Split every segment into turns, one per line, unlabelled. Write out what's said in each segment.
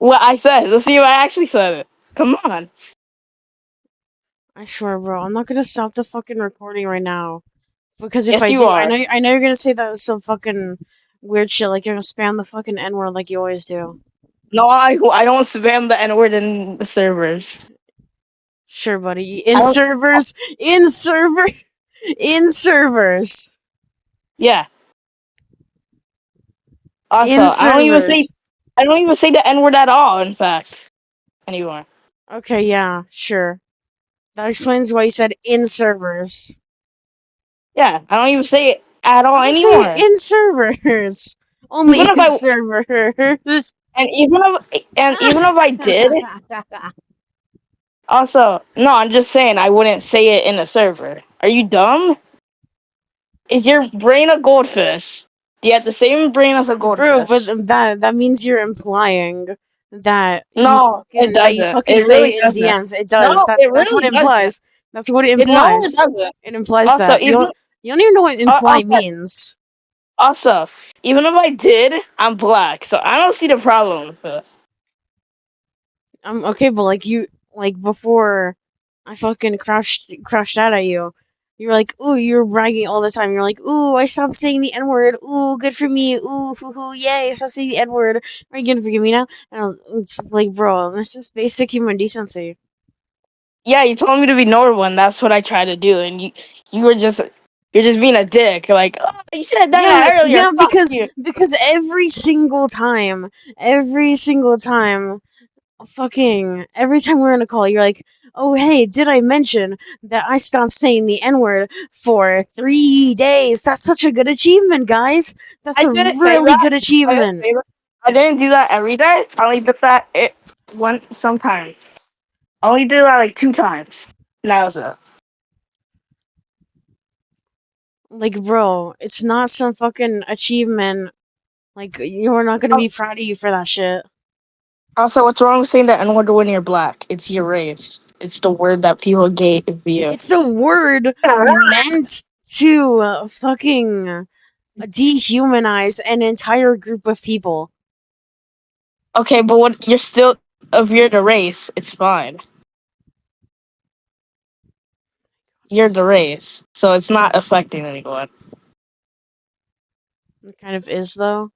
what I said. Let's see if I actually said it. Come on.
I swear, bro, I'm not gonna stop the fucking recording right now. Because if
Yes,
I
you
do,
are.
I know you're gonna say that was some fucking weird shit, like you're gonna spam the fucking N word like you always do.
No, I don't spam the N word in the servers.
Sure, buddy.
I
In
don't.
servers, in server, in servers,
Yeah. Also,
in servers.
I don't even say the N word at all. In fact, anymore.
Okay, yeah, sure. That explains why you said in servers.
Yeah, I don't even say it at all
I say
anymore.
in servers. Only
Even if
in
I
servers.
and even if I did, also no, I'm just saying I wouldn't say it in a server. Are you dumb? Is your brain a goldfish? Do you have the same brain as a
Bro, but
goldfish?
that means you're implying
No, it
that you
doesn't.
fucking
It
say
really
it in
doesn't.
DMs. It
No,
does.
it
That's what
really
it
doesn't.
implies. That's what it
No, it
implies.
doesn't.
It implies
Also,
that you don't even know what imply
also,
means.
also, even if I did, I'm black, so I don't see the problem with it.
Okay, but like before I fucking crashed out at you. You're like, ooh, you're bragging all the time. You're like, ooh, I stopped saying the N word. Ooh, good for me. Ooh, hoo, hoo, yay, I stopped saying the N word. Are you gonna forgive me now? And it's like, bro, that's just basic human decency.
Yeah, you told me to be normal, and that's what I try to do, and you were just you're just being a dick. Like, oh, you should have done
Yeah,
that earlier.
yeah,
Fuck you.
because every single time, fucking every time we're in a call, you're like, "Oh, hey, did I mention that I stopped saying the N word for 3 days? That's such a good achievement, guys. That's
I
a
didn't say
really
that.
good
I didn't
achievement."
say that. I didn't do that every day. I only did that one sometimes. I only did that like 2 times. And that was it.
Like, bro, it's not some fucking achievement. Like, you're not gonna
Al-
be proud of you for that shit.
Also, what's wrong with saying the N word when you're black? It's your race. It's the word that people gave you.
It's a word meant to fucking dehumanize an entire group of people.
Okay, but what you're still if you're the race, it's fine. You're the race, so it's not affecting anyone.
It kind of is though.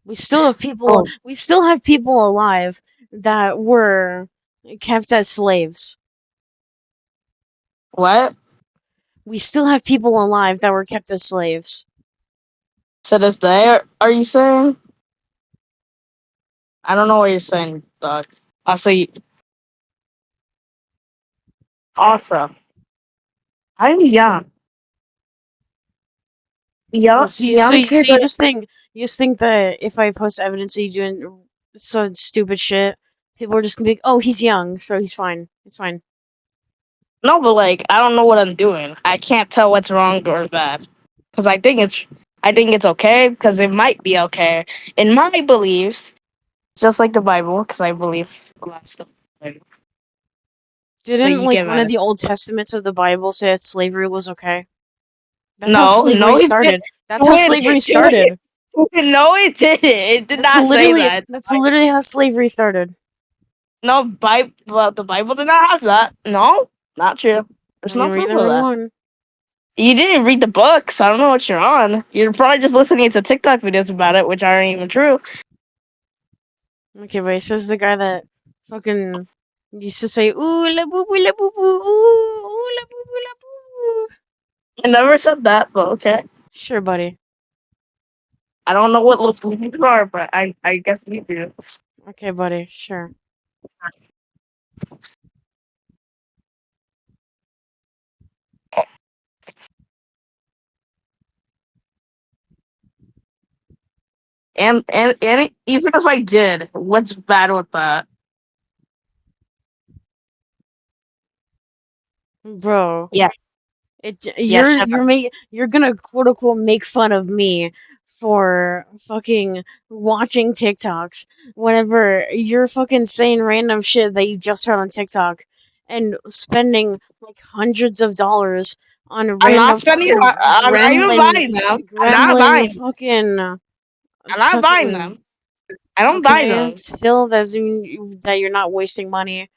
We still have people.
Oh,
We still have people alive that were kept as slaves.
what?
We still have people alive that were kept as slaves.
To this day, are you saying? I don't know what you're saying, dog. Also, also, I'm young.
Well,
Young, young kids are.
you just think that if I post evidence of you doing so stupid shit, people are just gonna be like, "Oh, he's young, so he's fine. It's fine."
No, but like, I don't know what I'm doing. I can't tell what's wrong or bad. Because I think it's okay, because it might be okay. In my beliefs, just like the Bible, because I believe a lot of stuff. But
Didn't
you
like
get
one
mad
of
at
the Old Testaments of the Bible say that slavery was okay? That's how
No,
slavery
no, it didn't.
started. That's how slavery
Do it.
started.
No, it didn't. It did not say that.
That's literally how slavery started.
No, Bible. Well, the Bible did not have that. No, not true. There's
Then
no
you're reading
proof
the
of
wrong
that.
one.
You didn't read the book, so I don't know what you're on. You're probably just listening to TikTok videos about it, which aren't even true.
Okay, but it says the guy that fucking used to say, ooh, la boo boo, la boo boo, ooh, la boo boo, la boo.
I never said that, but okay.
Sure, buddy.
I don't know what little movies are, but I guess you do.
Okay, buddy. Sure.
Even if I did, what's bad with that?
Bro,
Yeah, yeah, shut up.
you're gonna quote unquote make fun of me for fucking watching TikToks whenever you're fucking saying random shit that you just heard on TikTok and spending like hundreds of dollars on
I'm not
random
spending.
fucking
I'm not even buying them. I'm not
gremlin
buying.
fucking
I'm not buying
fucking
them. I don't buy
Okay,
those.
still doesn't mean that you're not wasting money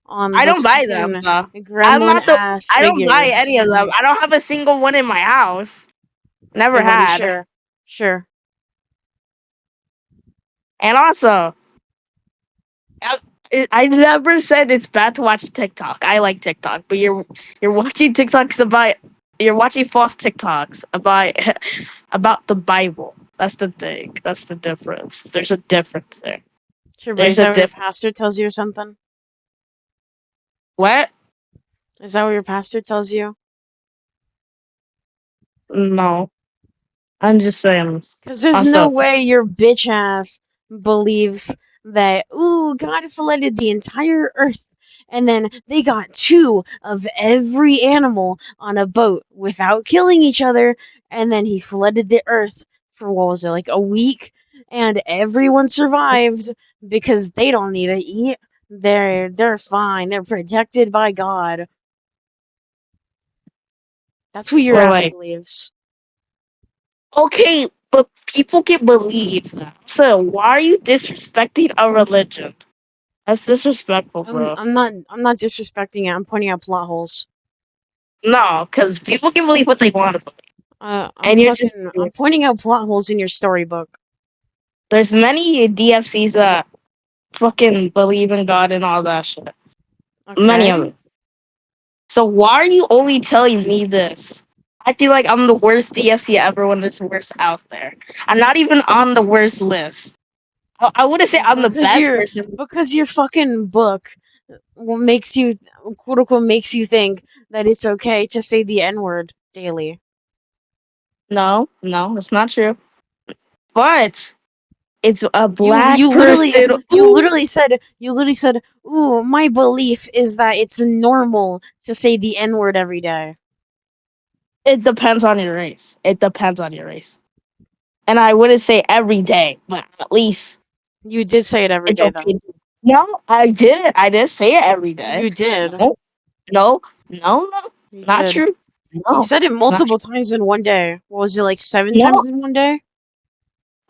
on
I don't
those
buy them.
fucking
I'm
gremlin
not the.
ass
I don't buy any
figures.
of them. I don't have a single one in my house. Never
Okay, buddy,
had.
sure. Sure.
And also, I, I never said it's bad to watch TikTok. I like TikTok, but you're watching TikToks about you're watching false TikToks about about the Bible. That's the thing. That's the difference. There's a difference there.
Sure, but is
There's a
that what your
difference.
pastor tells you or something?
What?
Is that what your pastor tells you?
No, I'm just saying.
Because there's no
Also,
way your bitch ass believes that, ooh, God flooded the entire earth. And then they got two of every animal on a boat without killing each other. And then he flooded the earth for, what was it, like a week? And everyone survived because they don't need to eat. They're fine. They're protected by God. That's what your
well,
ass
like,
believes.
okay, but people can believe that. So why are you disrespecting a religion? That's disrespectful, bro.
I'm not disrespecting it. I'm pointing out plot holes.
No, because people can believe what they want to believe, and you're just
I'm pointing out plot holes in your storybook.
there's many DFCs that fucking believe in God and all that shit. Many of
Okay.
them. So why are you only telling me this? I feel like I'm the worst DFC ever when there's worst out there. I'm not even on the worst list. I wouldn't say I'm the
Because
best
your
person.
because your fucking book makes you, quote unquote, makes you think that it's okay to say the N word daily.
No, no, that's not true. But it's a
You
black
you literally
person.
you
Ooh,
literally said you literally said, "Ooh, my belief is that it's normal to say the N word every day."
it depends on your race. It depends on your race. And I wouldn't say every day, but at least
You did say it every
it's
day though.
okay. No, I didn't. I didn't say it every day.
You did.
No, no, no, no,
You
not
did.
true.
You
No,
said it
it's not
multiple
true.
times in one day. What was it, like seven
No,
times in one day?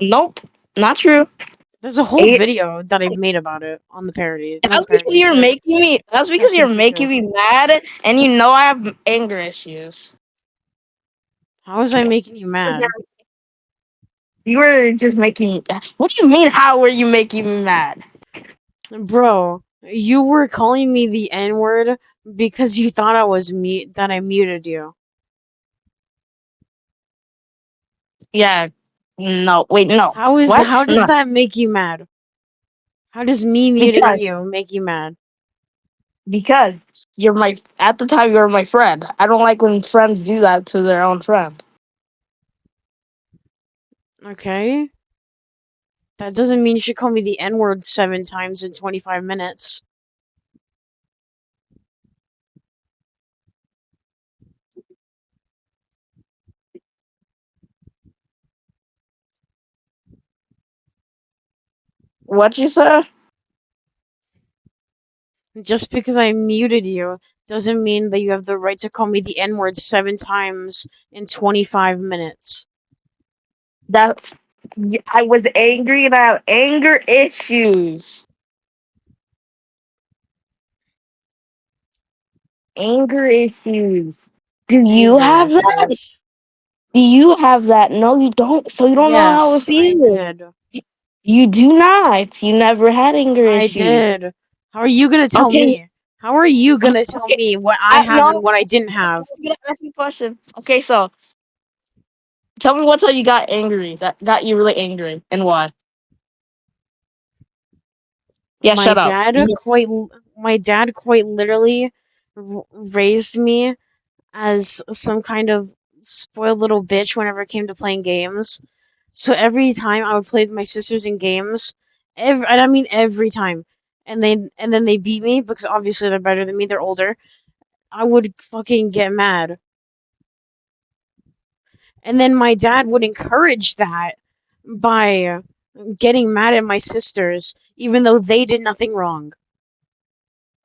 nope, not true.
There's a whole
It,
video that I've made about it on the parody. Not the
that's because
parodies,
you're
the
making me. That's because you're
tested
making
YouTube.
me mad, and you know I have anger issues.
How was I making you mad?
You were just making. What do you mean? How were you making me mad?
Bro, you were calling me the N-word because you thought I was that I muted you.
Yeah. No. Wait. No.
How
What?
does
No.
that make you mad? How does me muting
Because
you make you mad?
because you're my. At the time, you were my friend. I don't like when friends do that to their own friend.
Okay? That doesn't mean you should call me the N-word 7 times in 25 minutes.
What you say?
Just because I muted you doesn't mean that you have the right to call me the N-word 7 times in 25 minutes.
That I was angry and I have anger issues. Anger issues. Do you
Anger
have that?
issues.
Do you have that? No, you don't. So you don't know how it
Yes, I
feels.
did.
You do not. You never had anger
I
issues.
did. How are you gonna tell
Okay.
me? How are you gonna tell
Okay.
me what I have
No,
and what I didn't
I
have?
was gonna ask you a question. Okay, so tell me what time you got angry. That got you really angry, and why? Yeah,
My
shut up.
dad quite, my dad quite literally raised me as some kind of spoiled little bitch whenever it came to playing games. So every time I would play with my sisters in games, and I mean every time, and then they beat me because obviously they're better than me, they're older. I would fucking get mad. And then my dad would encourage that by getting mad at my sisters, even though they did nothing wrong.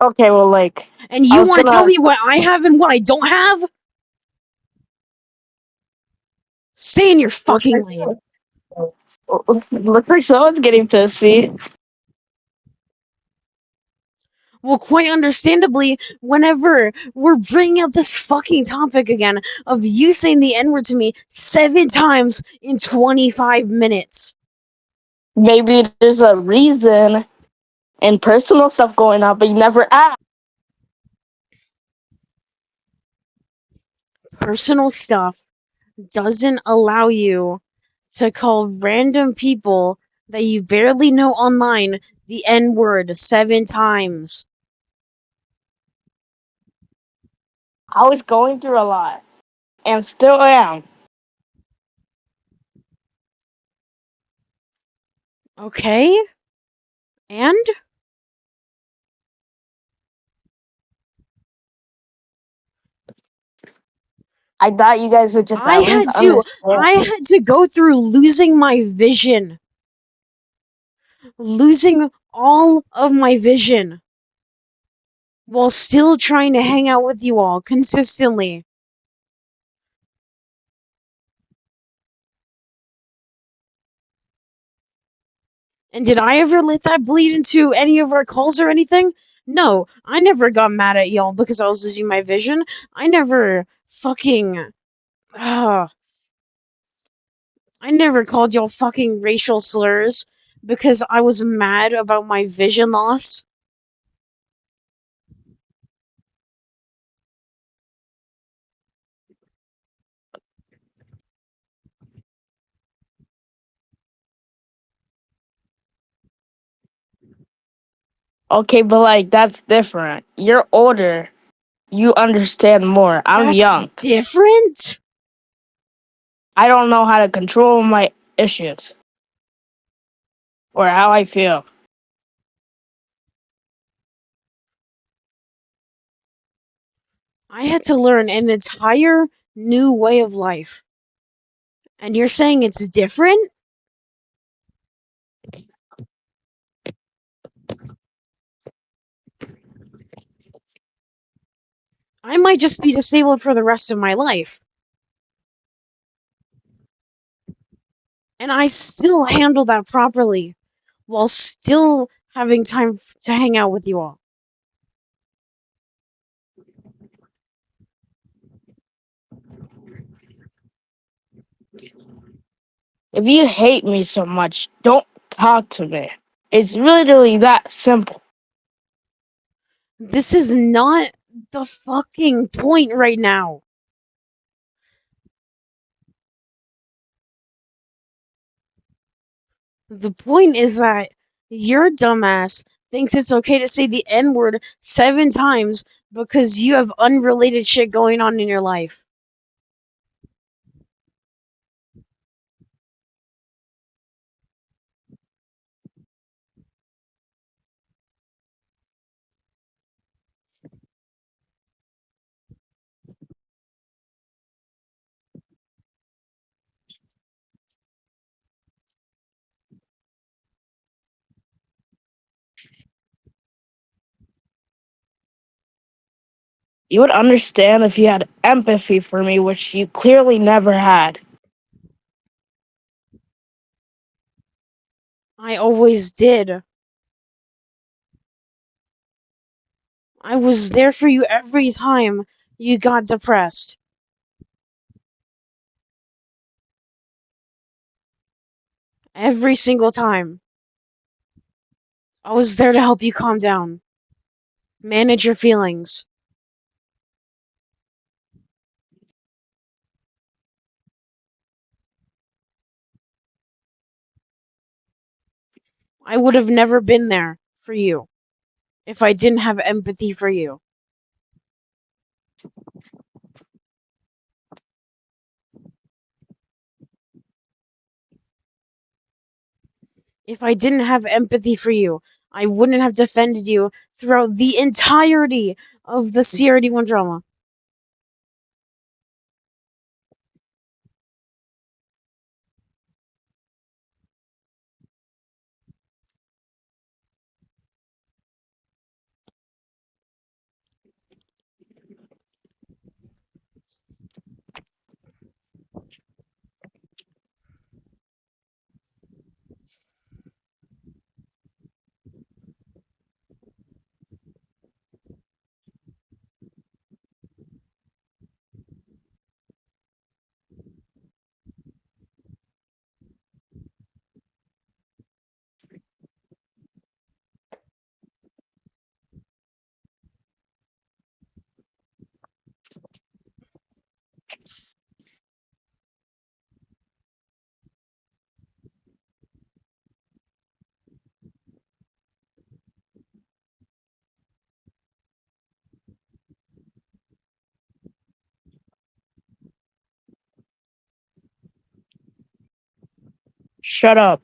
Okay, well, like
And
I
you
was
want to tell
gonna.
me what I have and what I don't have? Stay in your
What I
fucking
do?
lane.
Looks like someone's getting pissy.
Well, quite understandably, whenever we're bringing up this fucking topic again of you saying the N word to me 7 times in 25 minutes.
Maybe there's a reason and personal stuff going on, but you never asked.
Personal stuff doesn't allow you to call random people that you barely know online the N word 7 times.
I was going through a lot, and still am.
Okay? And
I thought you guys would just
I
at least
had to
understand.
I had to go through losing my vision. Losing all of my vision while still trying to hang out with you all consistently. And did I ever let that bleed into any of our calls or anything? No, I never got mad at y'all because I was losing my vision. I never fucking. Uh, I never called y'all fucking racial slurs because I was mad about my vision loss.
Okay, but like that's different. You're older. You understand more. I'm
That's
young.
different?
I don't know how to control my issues or how I feel.
I had to learn an entire new way of life. And you're saying it's different? I might just be disabled for the rest of my life. And I still handle that properly while still having time to hang out with you all.
If you hate me so much, don't talk to me. It's literally that simple.
This is not the fucking point right now. The point is that your dumbass thinks it's okay to say the N word 7 times because you have unrelated shit going on in your life.
You would understand if you had empathy for me, which you clearly never had.
I always did. I was there for you every time you got depressed. Every single time. I was there to help you calm down. Manage your feelings. I would have never been there for you if I didn't have empathy for you. If I didn't have empathy for you, I wouldn't have defended you throughout the entirety of the CRD1 drama.
Shut up.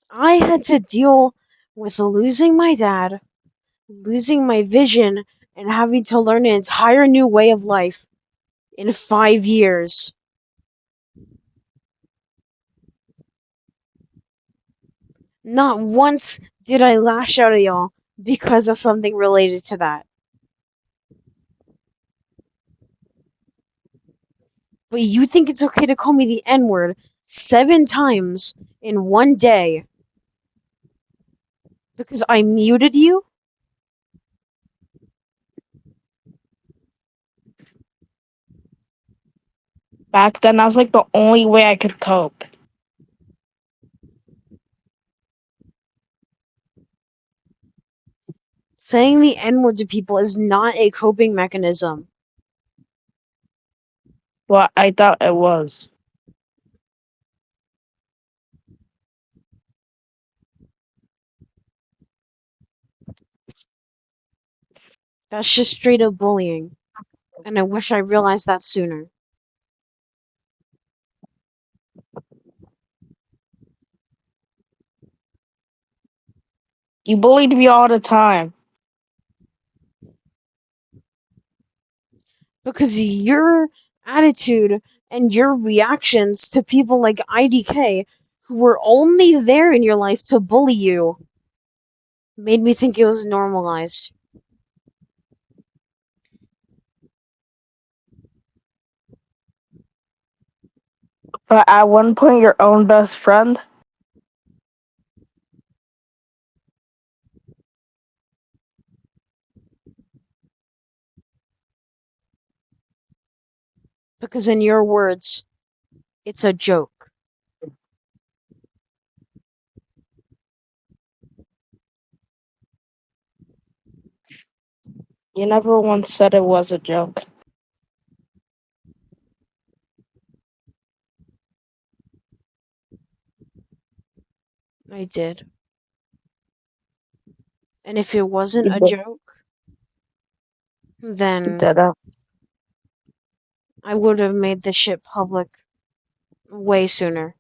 I had to deal with losing my dad, losing my vision, and having to learn an entire new way of life in 5 years. Not once did I lash out at y'all because of something related to that. But you think it's okay to call me the N word 7 times in one day because I muted you?
Back then, that was like the only way I could cope.
Saying the N word to people is not a coping mechanism.
Well, I thought it was.
That's just straight up bullying. And I wish I realized that sooner.
You bullied me all the time.
Because your attitude and your reactions to people like IDK, who were only there in your life to bully you, made me think it was normalized.
But at one point, your own best friend.
Because in your words, it's a joke.
You never once said it was a joke.
I did. And if it wasn't
You
a
did.
joke,
You
then
did it.
I would have made this shit public way sooner.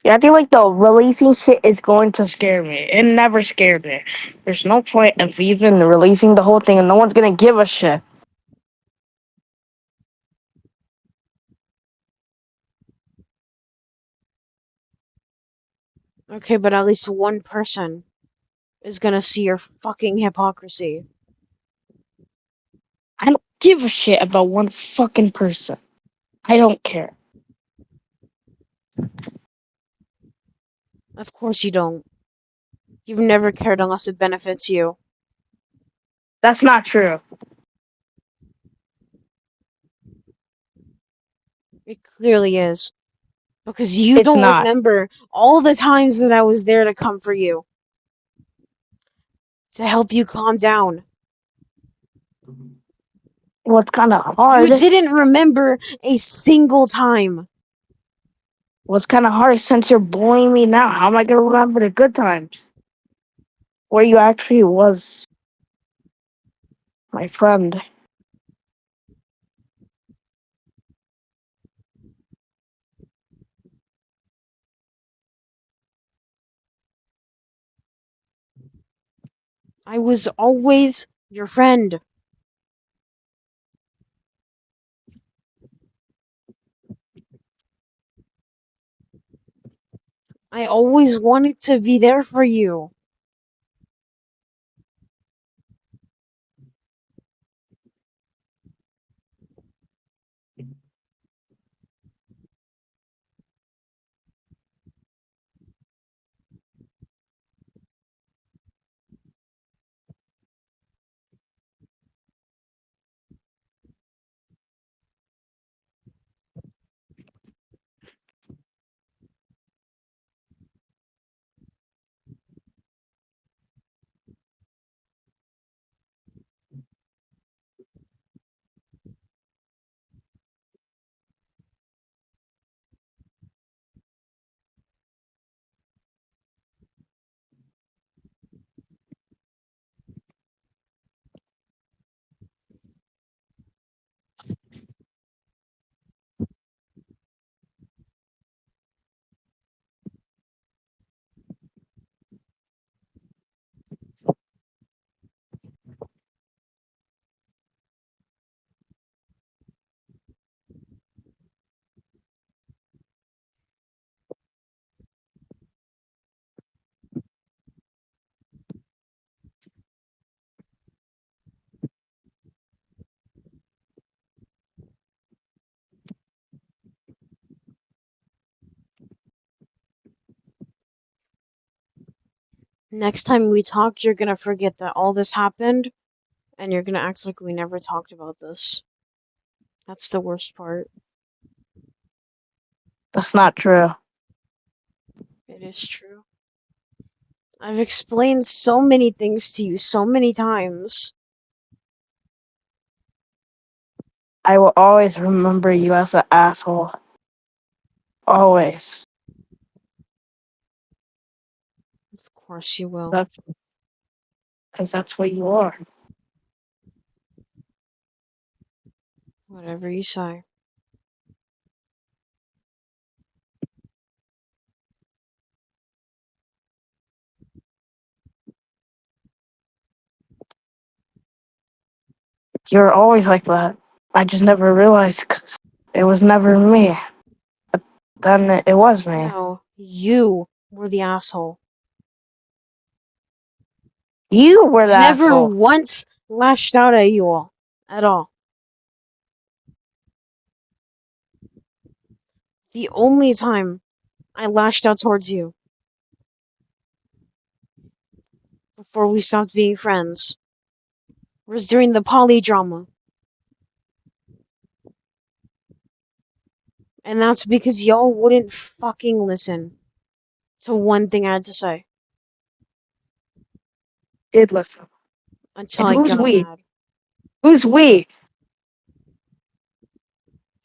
Yeah, I feel like the releasing shit is going to scare me. It never scared me. There's no point of even releasing the whole thing, and no one's gonna give a shit.
Okay, but at least one person is gonna see your fucking hypocrisy.
I don't give a shit about one fucking person. I don't care.
Of course you don't. You've never cared unless it benefits you.
That's not true.
It clearly is. Because you
It's
don't
not.
remember all the times that I was there to comfort you, to help you calm down.
Well, it's kind of
You
hard.
didn't remember a single time.
Well, it's kind of hard since you're bullying me now. How am I gonna remember the good times where you actually was my friend?
I was always your friend. I always wanted to be there for you. Next time we talk, you're gonna forget that all this happened, and you're gonna act like we never talked about this. That's the worst part.
That's not true.
It is true. I've explained so many things to you so many times.
I will always remember you as an asshole. Always.
Of course you will.
That's because that's what you are.
Whatever you say.
You're always like that. I just never realized because it was never me. But then it was me.
No, you were the asshole.
You were
I
the
never
asshole.
once lashed out at you all. At all. The only time I lashed out towards you before we stopped being friends was during the poly drama. And that's because y'all wouldn't fucking listen to one thing I had to say
Did listen.
until
And
I
who's
got
we?
mad.
Who's we?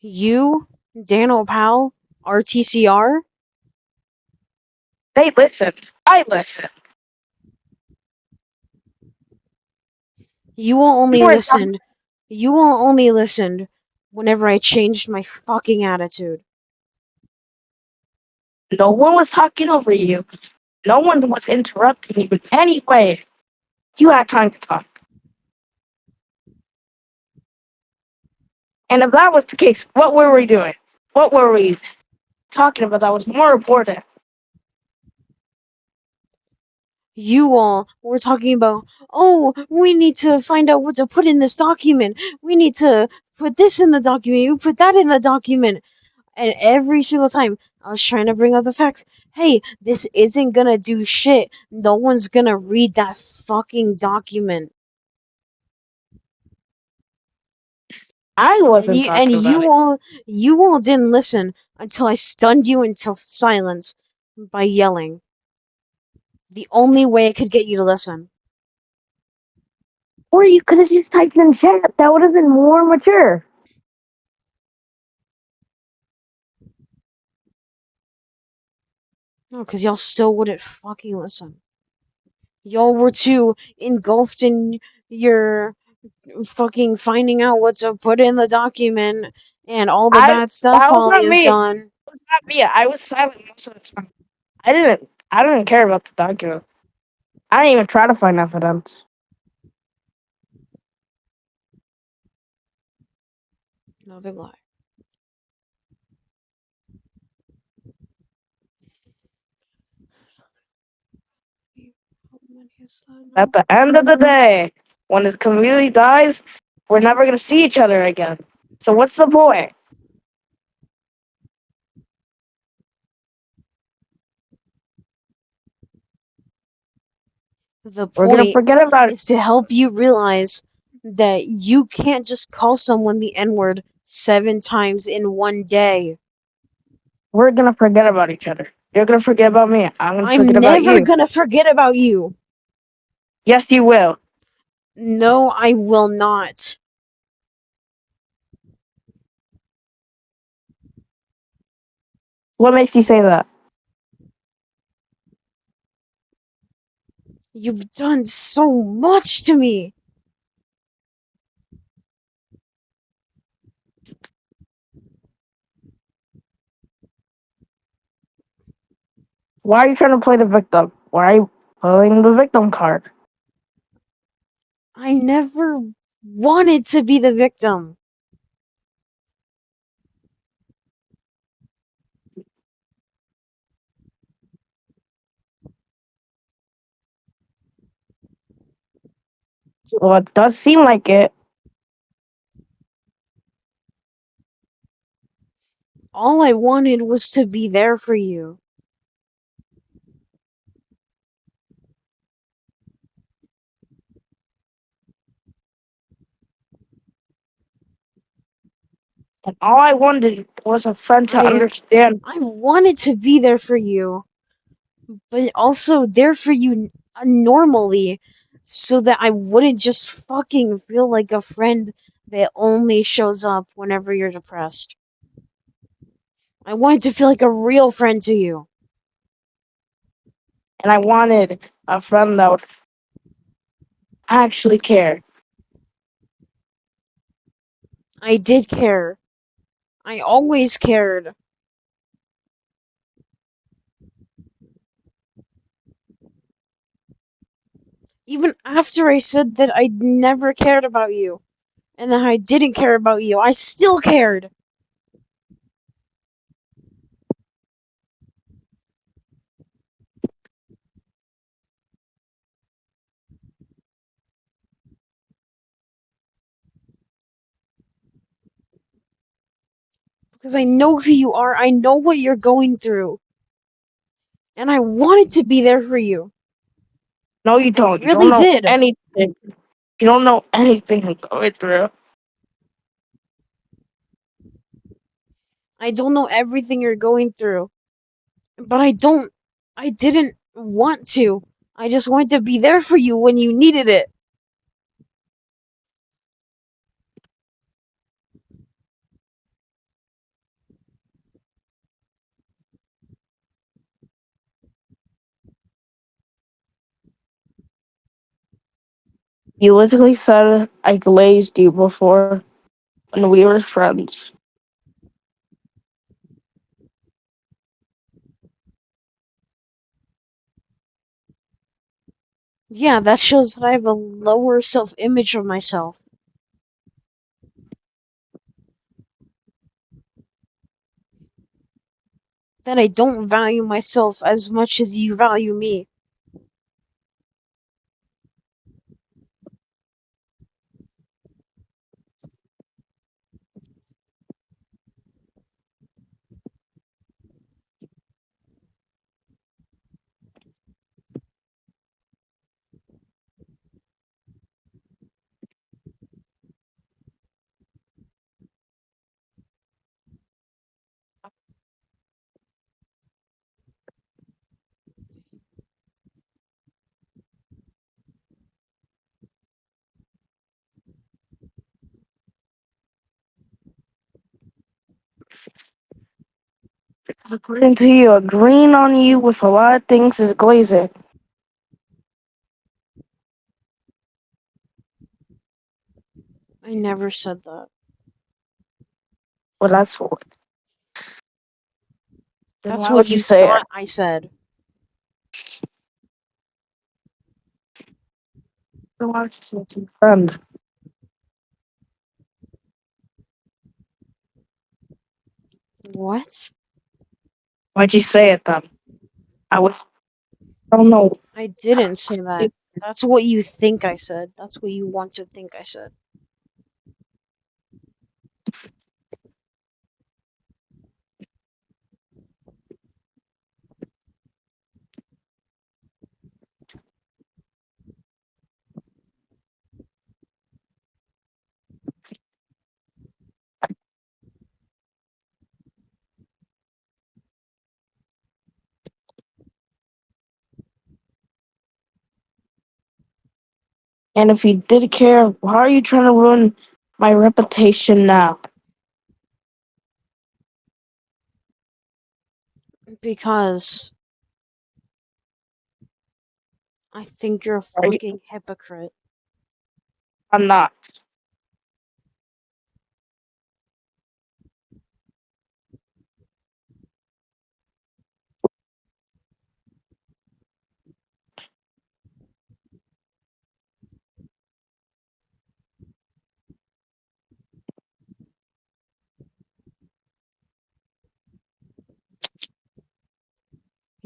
You, Daniel Powell, RTCR,
They listen. I listen.
you all
You
only
weren't talking.
listened. You all only listened whenever I changed my fucking attitude.
No one was talking over you. No one was interrupting you in any way. You had time to talk. And if that was the case, what were we doing? What were we talking about that was more important?
You all were talking about, oh, we need to find out what to put in this document. We need to put this in the document. You put that in the document. And every single time I was trying to bring up the facts. Hey, this isn't gonna do shit. No one's gonna read that fucking document.
I
And
wasn't
you and
talking about it.
you all didn't listen until I stunned you into silence by yelling. The only way I could get you to listen.
Or you could have just typed in chat. That would have been more mature.
No, because y'all still wouldn't fucking listen. Y'all were too engulfed in your fucking finding out what to put in the document and all the
I
bad stuff
that was
Holly
not
has
me. That
done.
was not me. I was silent most of the time. I didn't care about the document. I didn't even try to find evidence.
No big lie.
At the end of the day, when the community dies, we're never gonna see each other again. So what's the point?
The
We're gonna
point
forget about it.
is to help you realize that you can't just call someone the N word 7 times in one day.
We're gonna forget about each other. You're gonna forget about me. I'm gonna forget
I'm
about
never
you.
gonna forget about you.
Yes, you will.
No, I will not.
What makes you say that?
You've done so much to me.
Why are you trying to play the victim? Why are you playing the victim card?
I never wanted to be the victim.
Well, it does seem like it.
All I wanted was to be there for you.
And all I wanted was a friend to
I
understand.
I wanted to be there for you, but also there for you normally, so that I wouldn't just fucking feel like a friend that only shows up whenever you're depressed. I wanted to feel like a real friend to you.
And I wanted a friend that would actually care.
I did care. I always cared. Even after I said that I never cared about you, and that I didn't care about you, I still cared. Because I know who you are, I know what you're going through, and I wanted to be there for you.
No, you
I
don't. You don't
really
know
did.
anything. You don't know anything I'm going through.
I don't know everything you're going through, but I didn't want to. I just wanted to be there for you when you needed it.
You literally said I glazed you before when we were friends.
Yeah, that shows that I have a lower self image of myself. That I don't value myself as much as you value me.
Because according to you, agreeing on you with a lot of things is glazing.
I never said that.
Well, that's what. Then
That's
why
what
would you
you
say it?
thought I said.
Then why would you say it to your friend?
What?
Why'd you say it then? I was. I don't know.
I didn't say that. That's what you think I said. That's what you want to think I said.
And if you did care, why are you trying to ruin my reputation now?
Because I think you're a
Are you?
fucking hypocrite.
I'm not.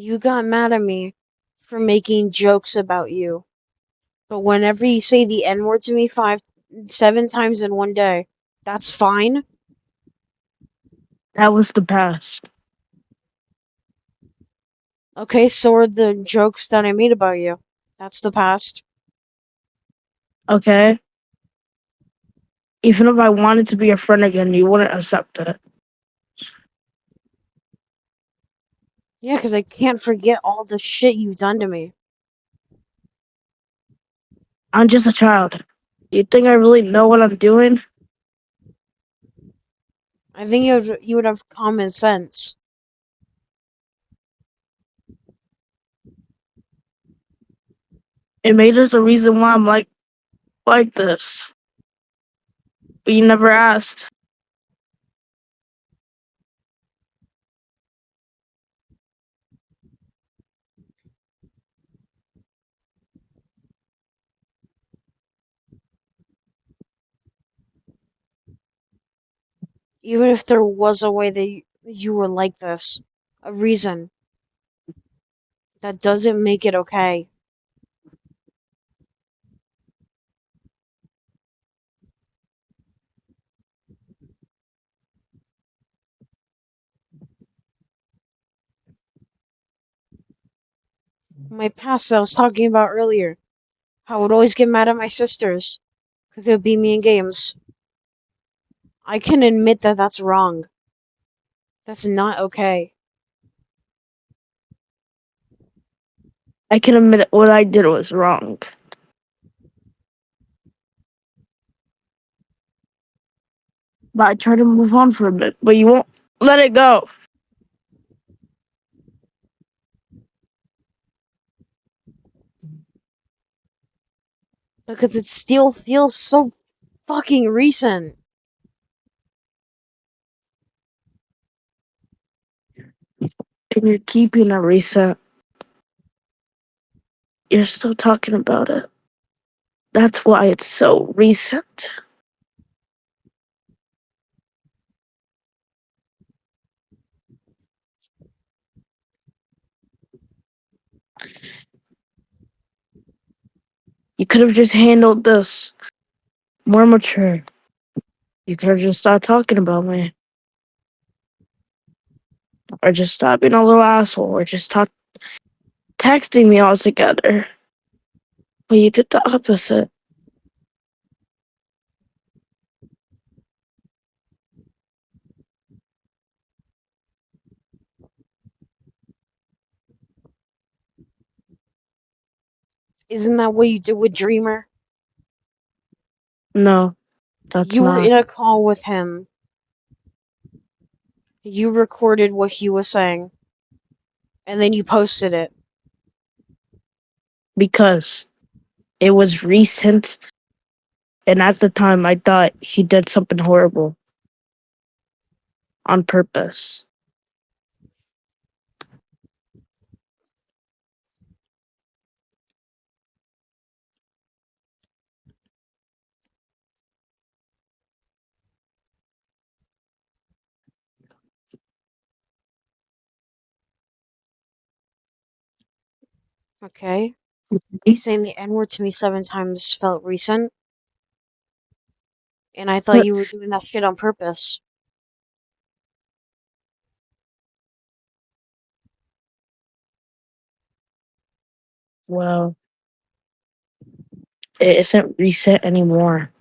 You got mad at me for making jokes about you. But whenever you say the N word to me 7 times in one day, that's fine.
That was the past.
Okay, so are the jokes that I made about you. That's the past.
Okay? Even if I wanted to be your friend again, you wouldn't accept it.
Yeah, because I can't forget all the shit you've done to me.
I'm just a child. You think I really know what I'm doing?
I think you would have common sense.
It made us a reason why I'm like this. But you never asked.
Even if there was a way that you were like this, a reason, that doesn't make it okay. My past that I was talking about earlier, how I would always get mad at my sisters because they would beat me in games. I can admit that that's wrong. That's not okay.
I can admit what I did was wrong. But I try to move on for a bit, but you won't let it go.
Because it still feels so fucking recent.
And you're keeping a reset. You're still talking about it. That's why it's so recent. You could have just handled this more mature. You could have just stopped talking about me. Or just stop being a little asshole. Or just stop texting me altogether. But you did the opposite.
Isn't that what you did with Dreamer?
No, that's
You were
not.
in a call with him. You recorded what he was saying. And then you posted it.
Because it was recent. And at the time, I thought he did something horrible on purpose.
Okay? You saying the N word to me 7 times felt recent. And I thought
But,
you were doing that shit on purpose.
well, it isn't reset anymore.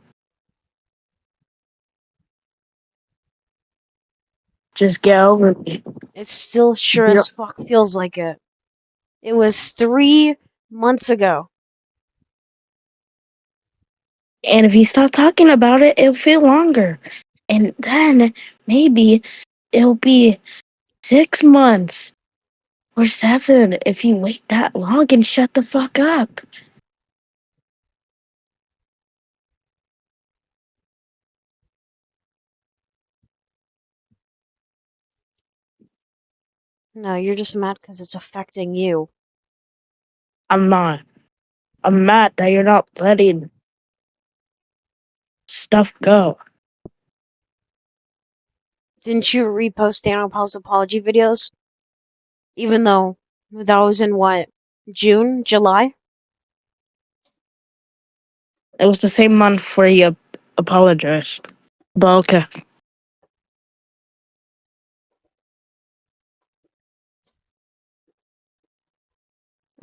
Just get over me.
It still sure
You
as
don't-
fuck feels like it. It was 3 months ago.
And if you stop talking about it, it'll feel longer. And then maybe it'll be 6 months or 7 if you wait that long and shut the fuck up.
No, you're just mad because it's affecting you.
I'm not. I'm mad that you're not letting stuff go.
Didn't you repost Daniel Paul's apology videos? Even though that was in what? June? July?
It was the same month where you apologized. But okay.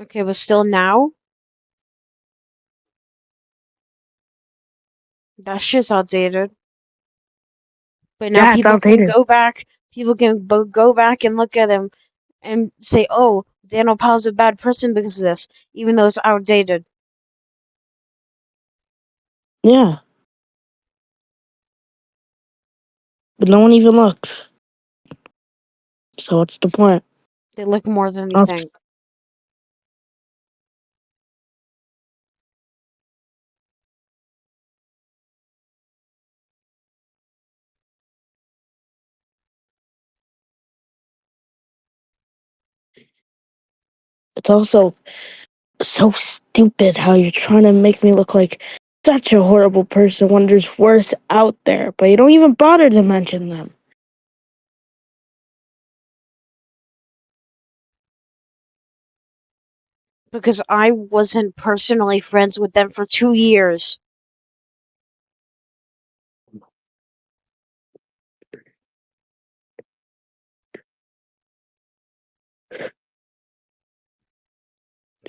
Okay, but still now? That shit's outdated. But now
Yeah, it's
people can
outdated.
go back. People can go back and look at him and say, "Oh, Daniel Powell's a bad person because of this," even though it's outdated.
Yeah, but no one even looks. So what's the point?
They look more than you
It's
think.
it's also so stupid how you're trying to make me look like such a horrible person when there's worse out there, but you don't even bother to mention them.
Because I wasn't personally friends with them for 2 years.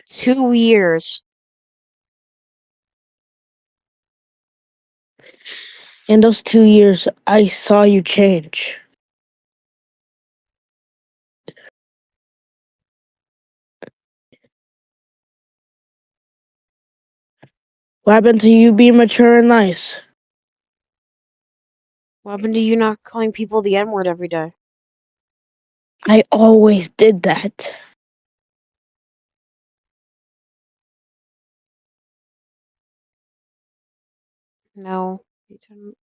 2 years.
In those 2 years, I saw you change. What happened to you being mature and nice?
What happened to you not calling people the N word every day?
I always did that.
No, you didn't.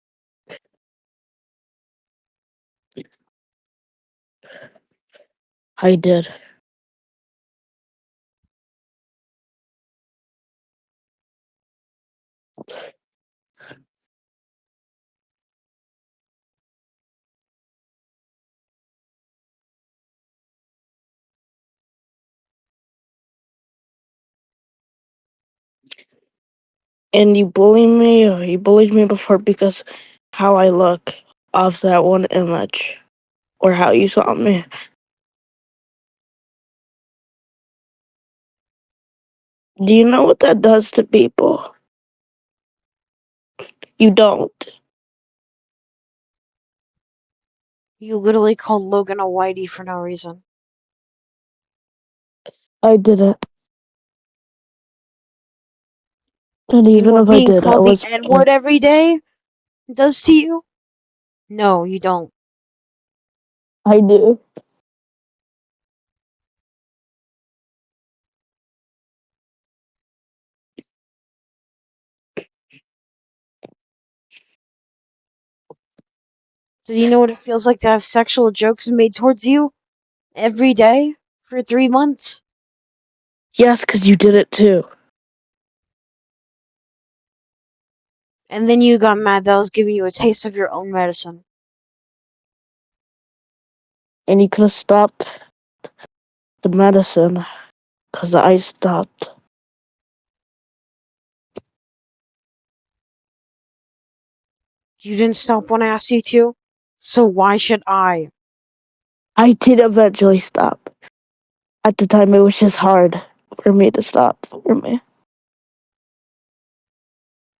I did. And you bullied me, or you bullied me before because how I look off that one image, or how you saw me. Do you know what that does to people? You don't.
You literally called Logan a whitey for no reason.
I didn't. And
Do you know
even
what
if I
being
did, I
called the
was.
N word every day does to you? No, you don't.
I do.
So do you know what it feels like to have sexual jokes made towards you every day for 3 months?
Yes, because you did it too.
And then you got mad that I was giving you a taste of your own medicine.
And you could have stopped the medicine because I stopped.
You didn't stop when I asked you to, so why should I?
I did eventually stop. At the time, it was just hard for me to stop for me.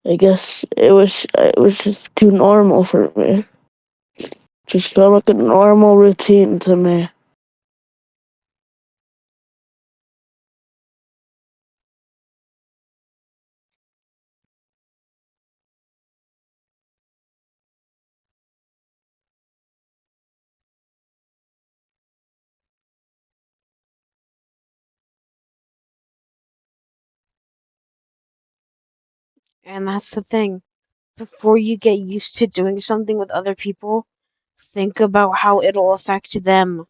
I guess it was just too normal for me. Just felt like a normal routine to me.
And that's the thing. Before you get used to doing something with other people, think about how it'll affect them.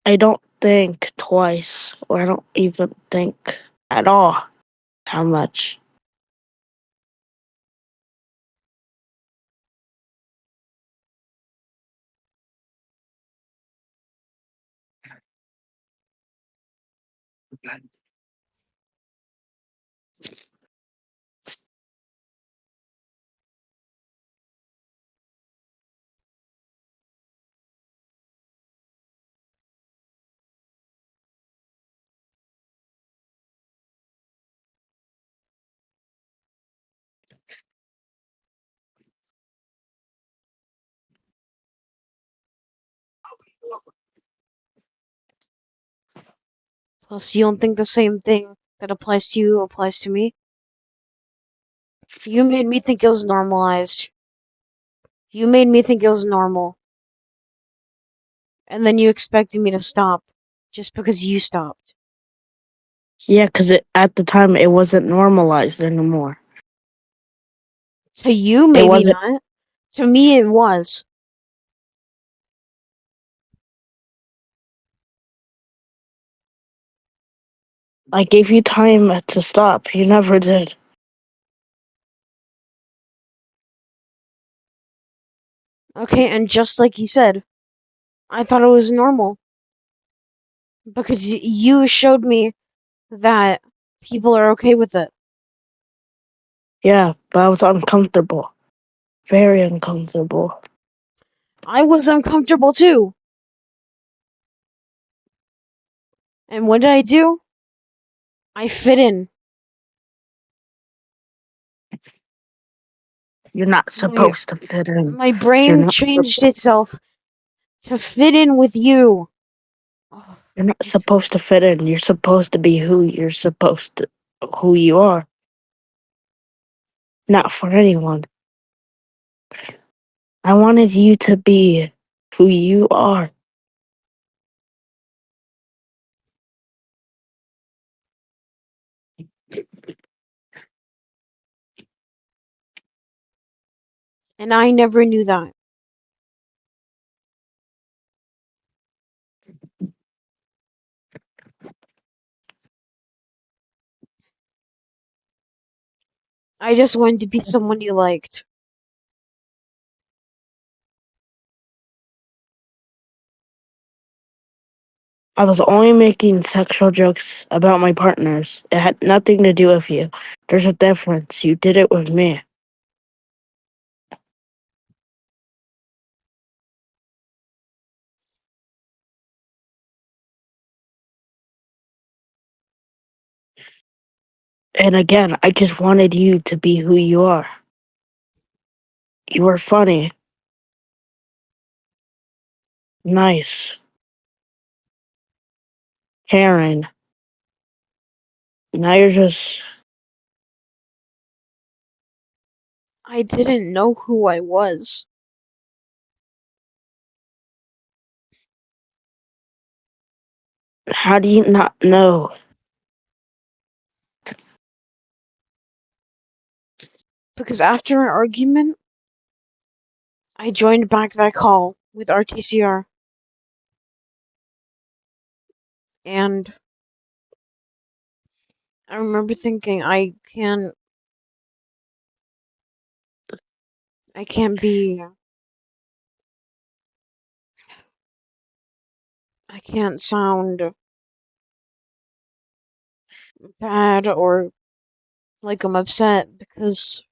I don't think twice, or I don't even think at all how much.
Plus, you don't think the same thing that applies to you applies to me? You made me think it was normalized. You made me think it was normal. And then you expected me to stop just because you stopped.
Yeah, because at the time it wasn't normalized anymore.
To you,
It
maybe
wasn't.
not. To me, it was.
I gave you time to stop. You never did.
Okay, and just like you said, I thought it was normal. Because you showed me that people are okay with it.
Yeah, but I was uncomfortable. Very uncomfortable.
I was uncomfortable too. And what did I do? I fit in.
You're not
My
supposed to fit in.
my
You're
brain
not.
changed itself to fit in with you. Oh,
You're not
this
supposed to fit in. You're supposed to be who you are. Not for anyone. I wanted you to be who you are.
and I never knew that. I just wanted to be someone you liked.
I was only making sexual jokes about my partners. It had nothing to do with you. There's a difference. You did it with me. And again, I just wanted you to be who you are. You were funny, nice, caring. Now you're just.
I didn't know who I was.
How do you not know?
Because after our argument, I joined back that call with RTCR. And I remember thinking, I can't be, I can't sound bad or like I'm upset because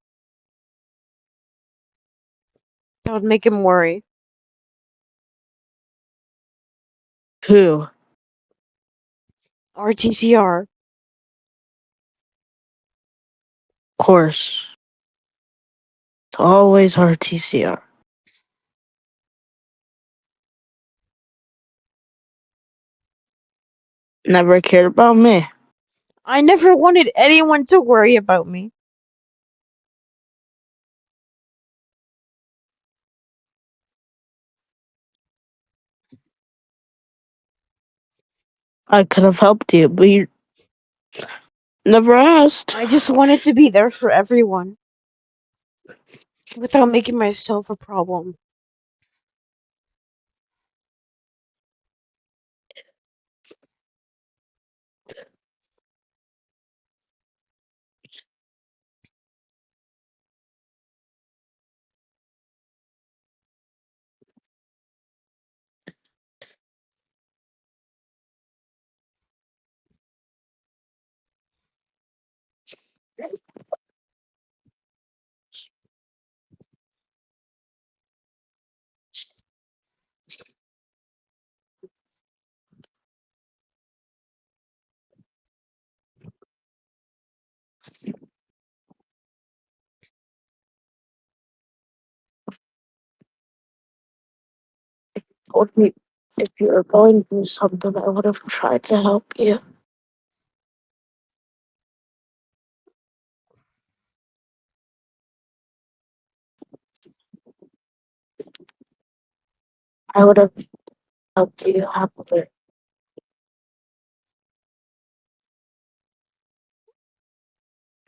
that would make him worry.
Who? Of
RTCR.
course. It's always RTCR. Never cared about me.
I never wanted anyone to worry about me.
I could have helped you, but you never asked.
I just wanted to be there for everyone without making myself a problem.
Told me if you were going through something, I would have tried to help you. I would have helped you out of it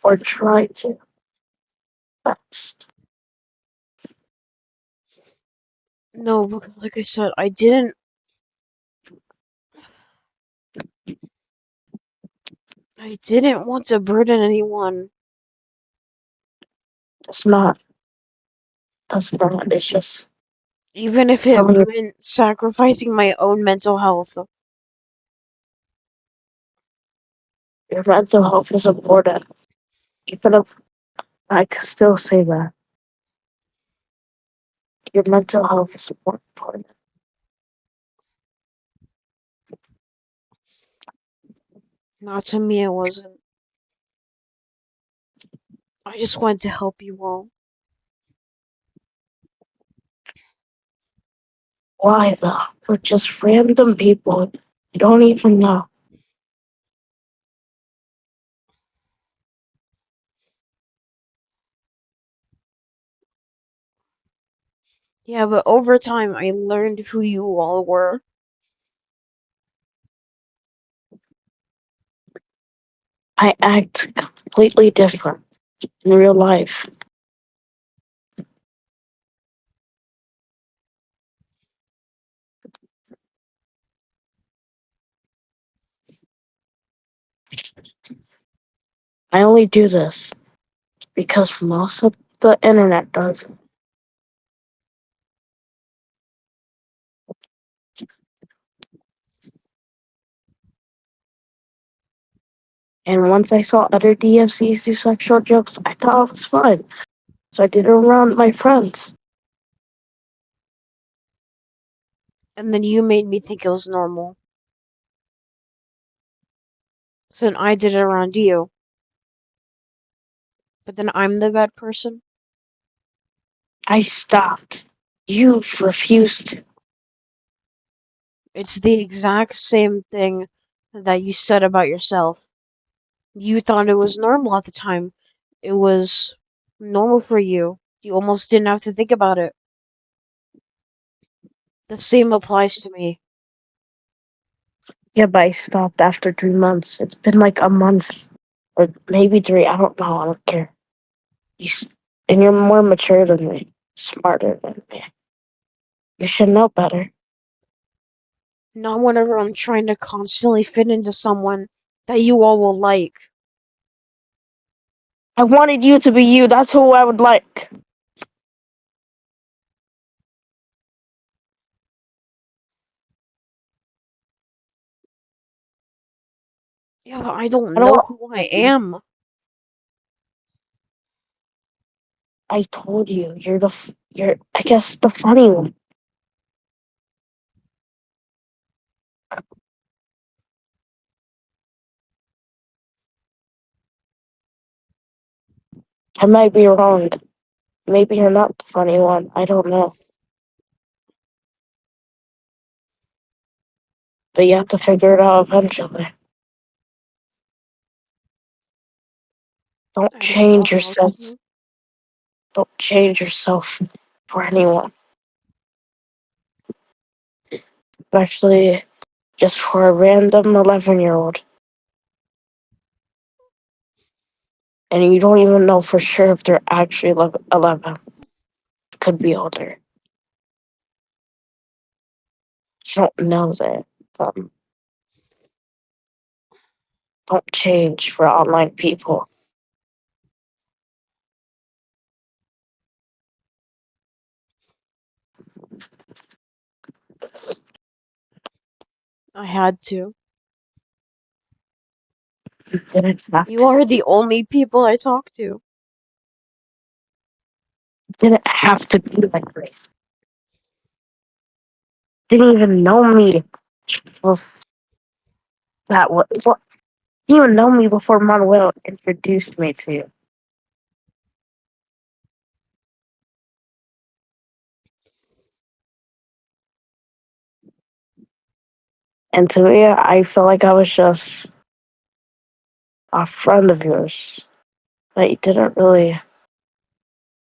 or tried to best.
No, because like I said, I didn't want to burden anyone,
It's not. That's not. It's just
even if it
telling you
meant sacrificing my own mental health.
your mental health is important. Even if I could still say that your mental health is more important.
Not to me, it wasn't. I just wanted to help you all.
Why though? We're just random people you don't even know.
Yeah, but over time, I learned who you all were.
I act completely different in real life. I only do this because most of the internet does it. And once I saw other DFCs do sexual jokes, I thought it was fun. So I did it around my friends.
And then you made me think it was normal. So then I did it around you. But then I'm the bad person.
I stopped. You refused to.
It's the exact same thing that you said about yourself. You thought it was normal at the time. It was normal for you. You almost didn't have to think about it. The same applies to me.
Yeah, but I stopped after 3 months. It's been like a month. Or maybe three. I don't know. I don't care. You, and you're more mature than me. Smarter than me. You should know better.
Not whenever I'm trying to constantly fit into someone that you all will like.
I wanted you to be you. That's who I would like.
Yeah, but I
I
don't
don't
know
want.
who I am.
I told you. You're. I guess the funny one. I might be wrong. Maybe you're not the funny one. I don't know. But you have to figure it out eventually. Don't
I don't know
change
how
yourself.
to.
Don't change yourself for anyone, especially just for a random 11-year-old. And you don't even know for sure if they're actually 11. Could be older. You don't know that. Um, don't change for online people.
I had to.
You didn't have
You
to.
are the only people I talk to.
Didn't have to be like this. Didn't even know me. Well, that was what. You didn't even know me before Manuel introduced me to you. And to me, I felt like I was just a friend of yours that you didn't really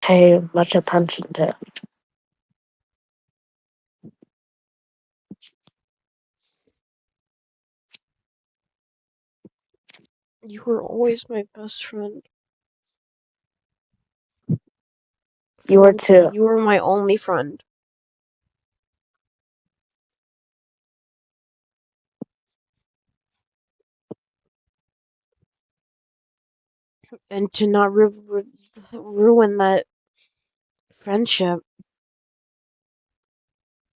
pay much attention to.
You were always my best friend.
You were
Friend,
too.
you were my only friend. And to not ruin that friendship,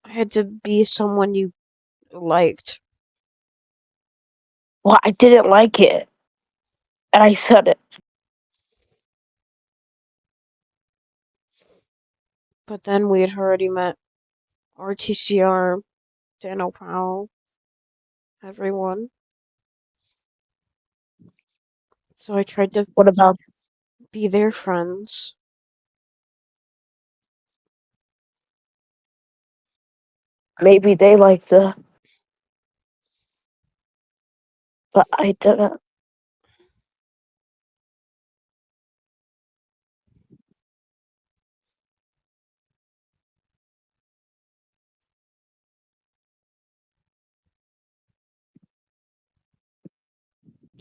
I had to be someone you liked.
Well, I didn't like it, and I said it.
But then we had already met RTCR, Daniel Powell, everyone. So I tried to
What about
be their friends.
maybe they liked it, but I didn't.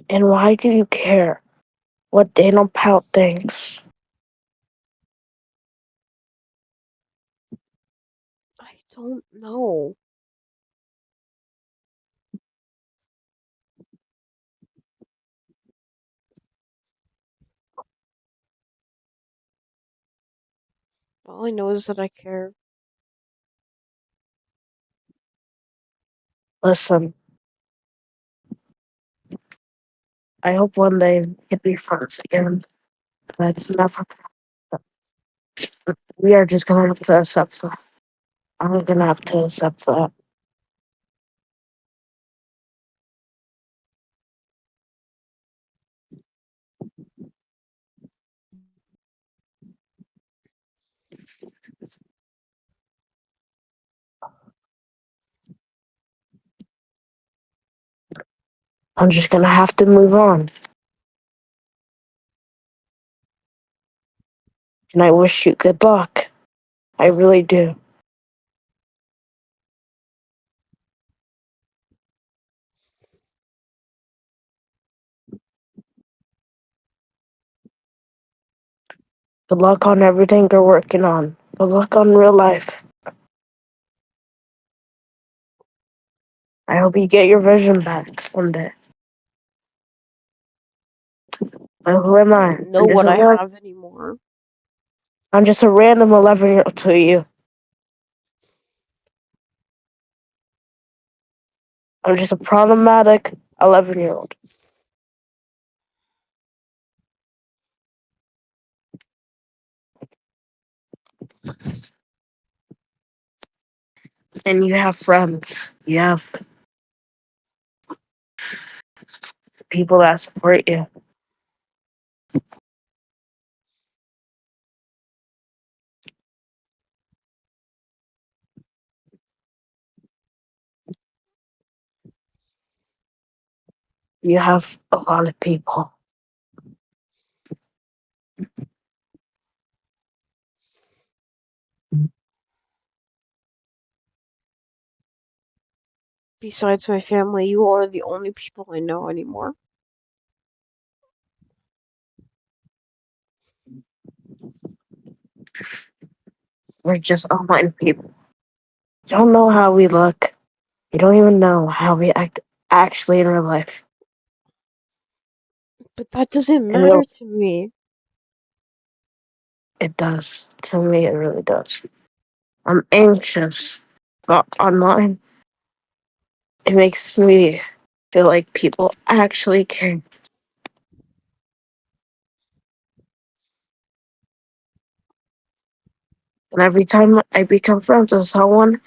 And why do you care what Daniel Pout thinks?
I don't know. All I know is that I care.
Listen, I hope one day we can be friends again. That's never. We are just gonna have to accept that. I'm gonna have to accept that. I'm just gonna have to move on. And I wish you good luck. I really do. Good luck on everything you're working on. Good luck on real life. I hope you get your vision back one day. But who am
I
I?
don't know what I have anymore.
I'm just a random 11-year-old to you. I'm just a problematic 11-year-old. And you have friends. You have people that support you. You have a lot of people.
Besides my family, you are the only people I know anymore.
We're just online people. You don't know how we look. You don't even know how we act actually in real life.
But that doesn't
In real,
matter to me.
it does. To me, it really does. I'm anxious about online. It makes me feel like people actually care. And every time I become friends with someone,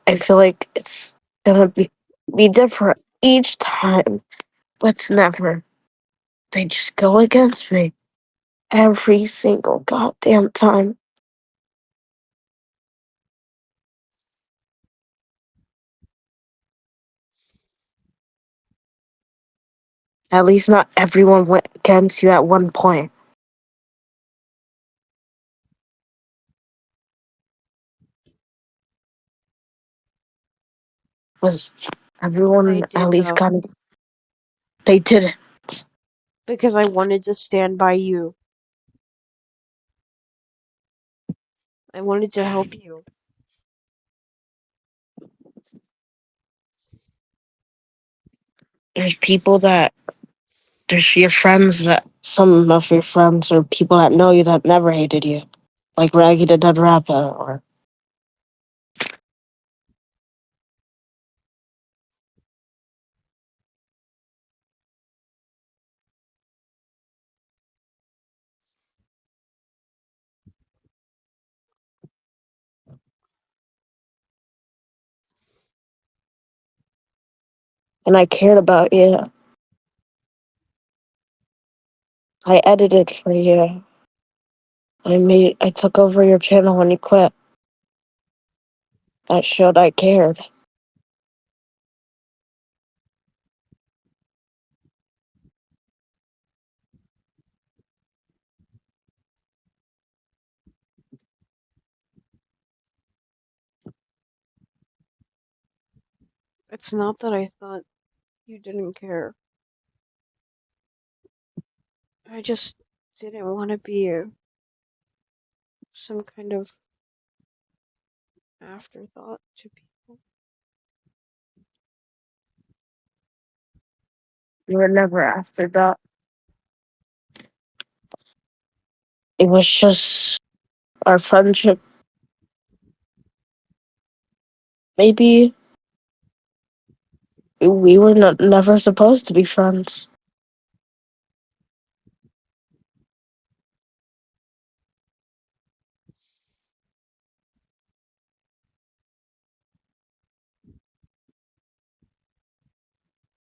I feel like it's gonna be different each time, but it's never. They just go against me every single goddamn time. At least not everyone went against you at one point. Was
They
everyone at
did,
least
though.
kind of They didn't.
because I wanted to stand by you. I wanted to help you.
There's people that there's your friends that some of your friends or people that know you that never hated you, like Raggy the Dead Rapper, or and I cared about you. I edited for you. I took over your channel when you quit. That showed I cared.
It's not that I thought you didn't care. I just didn't want to be some kind of afterthought to people.
You were never after that. It was just our friendship. Maybe we were never supposed to be friends.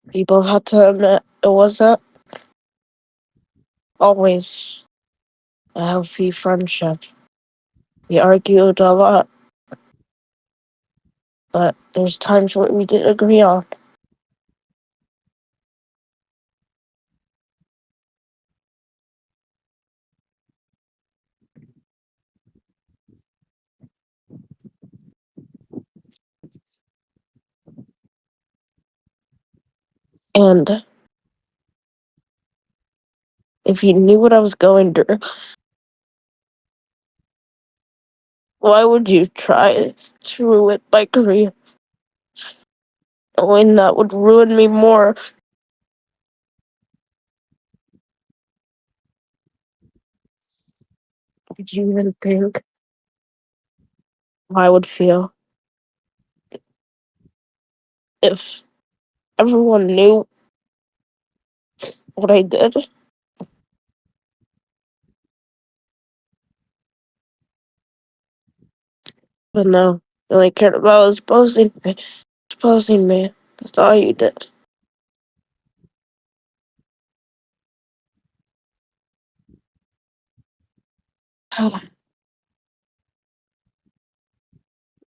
People had to admit it wasn't always a healthy friendship. We argued a lot, but there's times where we didn't agree on. And if you knew what I was going through, why would you try to ruin my career? Knowing that would ruin me more. Did you even think how I would feel if everyone knew what I did? But no, you only cared about exposing me. Exposing me. That's all you did.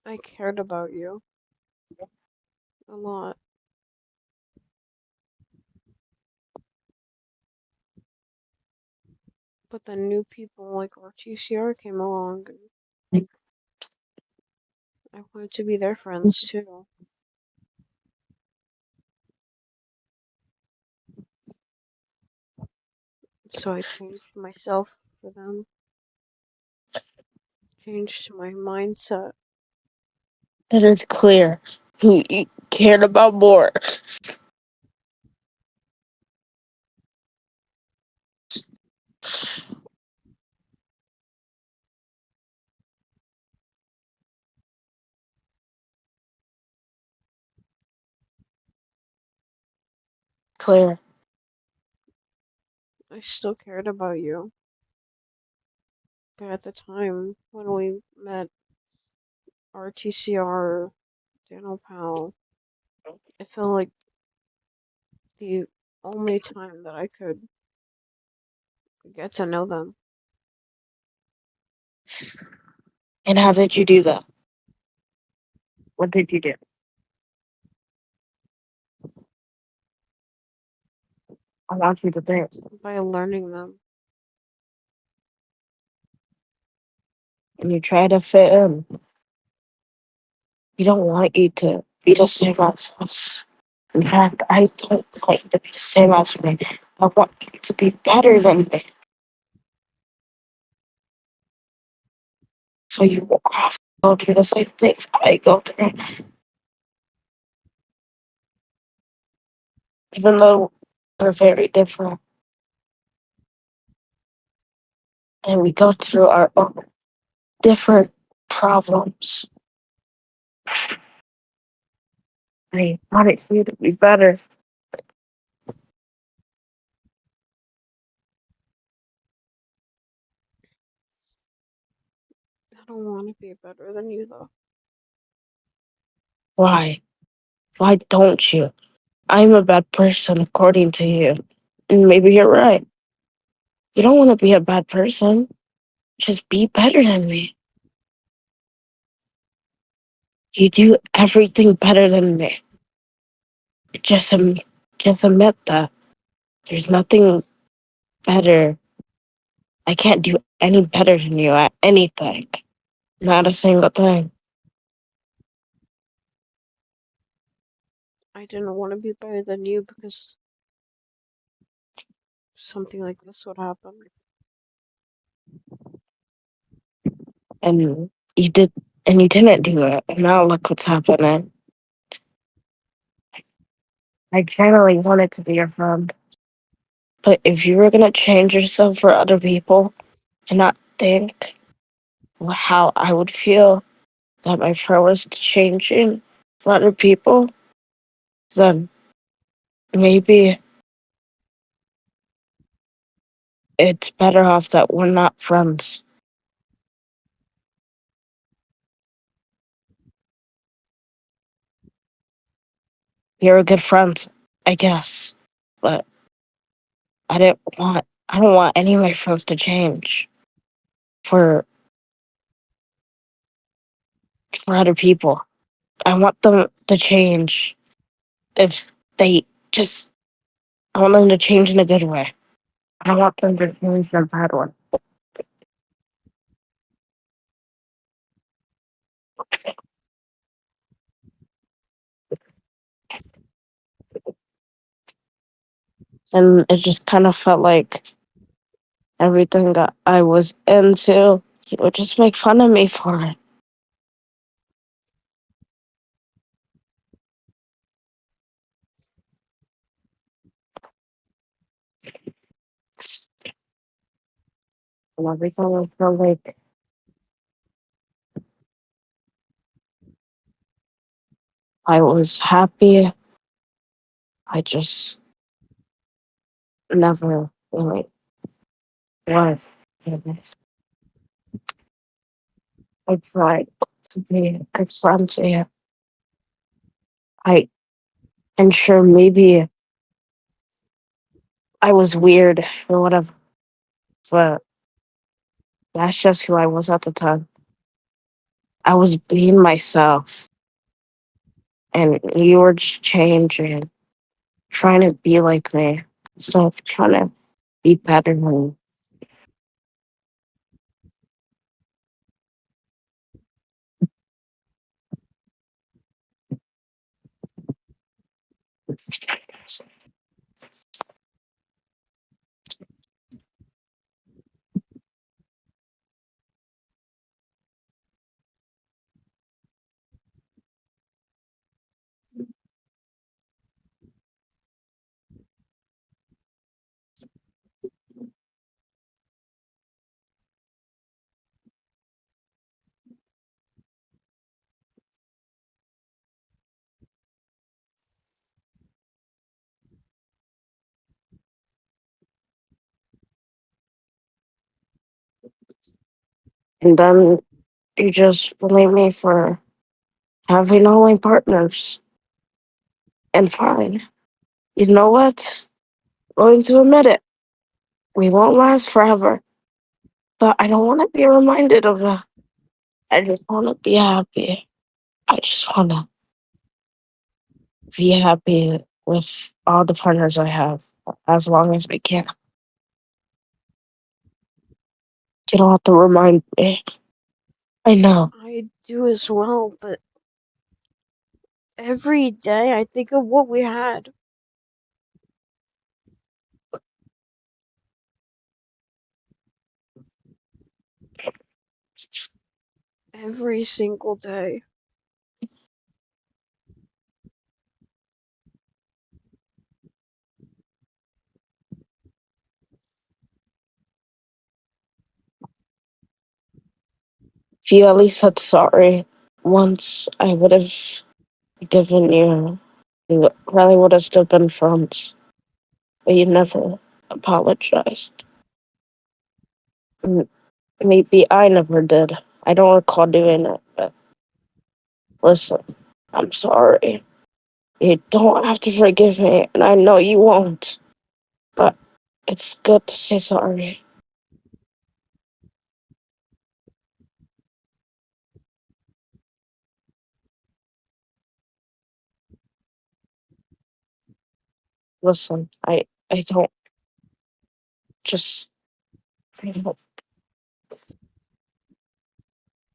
I cared about you a lot. But then new people like RTCR came along and I wanted to be their friends too. So I changed myself for them, changed my mindset.
And it's clear who you cared about more. Clear.
I still cared about you. But at the time when we met RTCR, Daniel Powell, I felt like the only time that I could get to know them.
And how did you do that? What did you do? I want you to think.
By learning them.
And you try to fit in. We don't want you to be the same as us. In fact, I don't want you to be the same as me. I want you to be better than me. So you will have to go through the same things I go through. Even though we're very different and we go through our own different problems. I wanted you to be better.
I don't want to be better than you, though.
Why? Why don't you? I'm a bad person according to you. And maybe you're right. You don't want to be a bad person. Just be better than me. You do everything better than me. Just, just admit that. There's nothing better. I can't do any better than you at anything. Not a single thing.
I didn't want to be better than you because something like this would happen.
And you did, and you didn't do it. And now look what's happening. I generally wanted to be your friend. But if you were gonna change yourself for other people and not think how I would feel that my friend was changing for other people, then maybe it's better off that we're not friends. You're a good friend, I guess. But I don't want any of my friends to change for for other people. I want them to change if they just I want them to change in a good way. I don't want them to change in a bad one. And it just kind of felt like everything that I was into, he would just make fun of me for it. And every time I feel like I was happy, I just never really was. I tried to be a good friend to you. I and sure maybe I was weird or whatever, but that's just who I was at the time. I was being myself, and you were just changing, trying to be like me, so trying to be better than me. And then you just blame me for having only partners. And fine, you know what? Going to admit it. We won't last forever, but I don't want to be reminded of that. I just want to be happy. I just want to be happy with all the partners I have as long as I can. You don't have to remind me. I know.
I do as well, but Every day I think of what we had. Every single day.
If you at least said sorry once, I would have forgiven you. We probably would have still been friends, but you never apologized. M- Maybe I never did. I don't recall doing it, but listen, I'm sorry. You don't have to forgive me, and I know you won't, but it's good to say sorry. Listen, I don't just, I don't,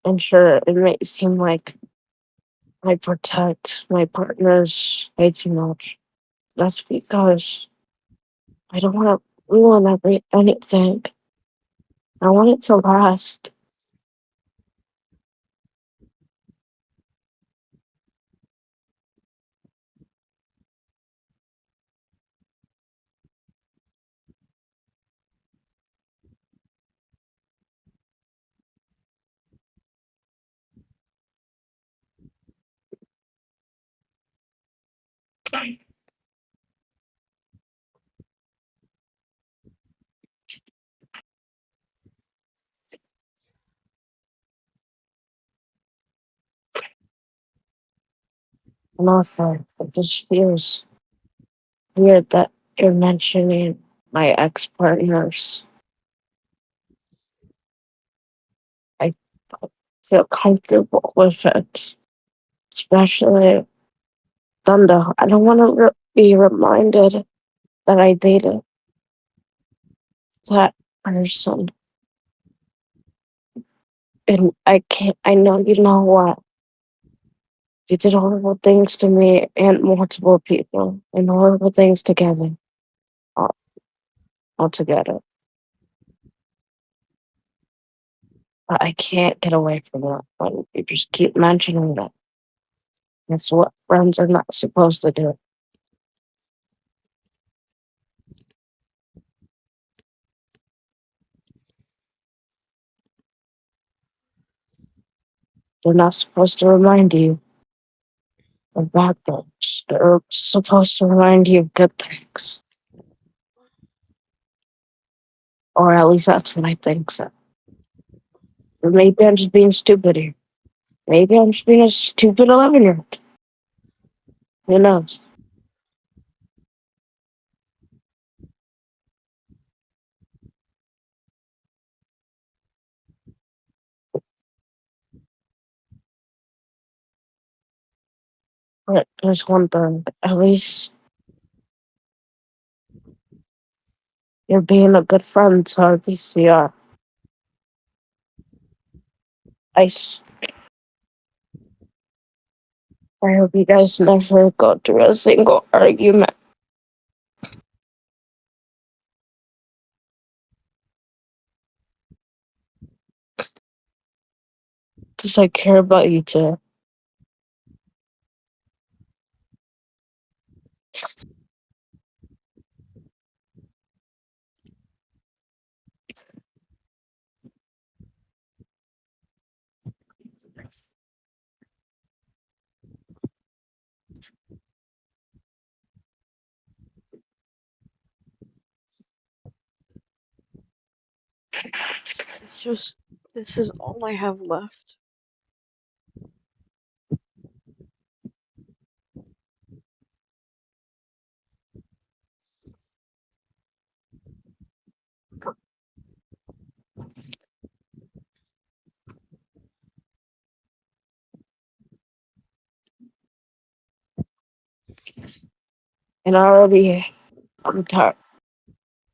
I'm sure it may seem like I protect my partners way too much. That's because I don't want to ruin anything. I want it to last. And also, it just feels weird that you're mentioning my ex partners. I don't feel comfortable with it, especially Thunder. I don't want to be reminded that I dated that person. And I can't, I know you know what. You did horrible things to me and multiple people, and horrible things together, all, all together. But I can't get away from that. But you just keep mentioning that. That's what friends are not supposed to do. They're not supposed to remind you of bad things. They're supposed to remind you of good things. Or at least that's what I think so. Or maybe I'm just being stupid here. Maybe I'm just being a stupid 11-year-old. Who knows? But there's one thing. At least you're being a good friend to our VCR. I hope you guys never go through a single argument because I care about you too.
It's just this is all I have left.
And already I'm tired.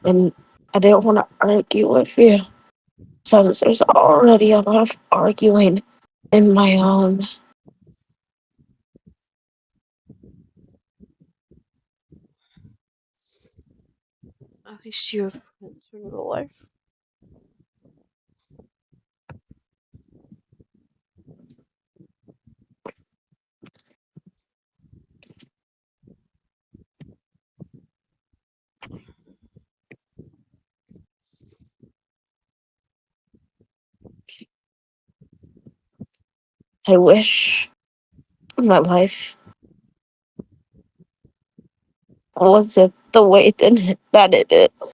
And I didn't want to argue with you since there's already a lot of arguing in my own
At least you have friends in real life.
I wish my life wasn't the way that it is.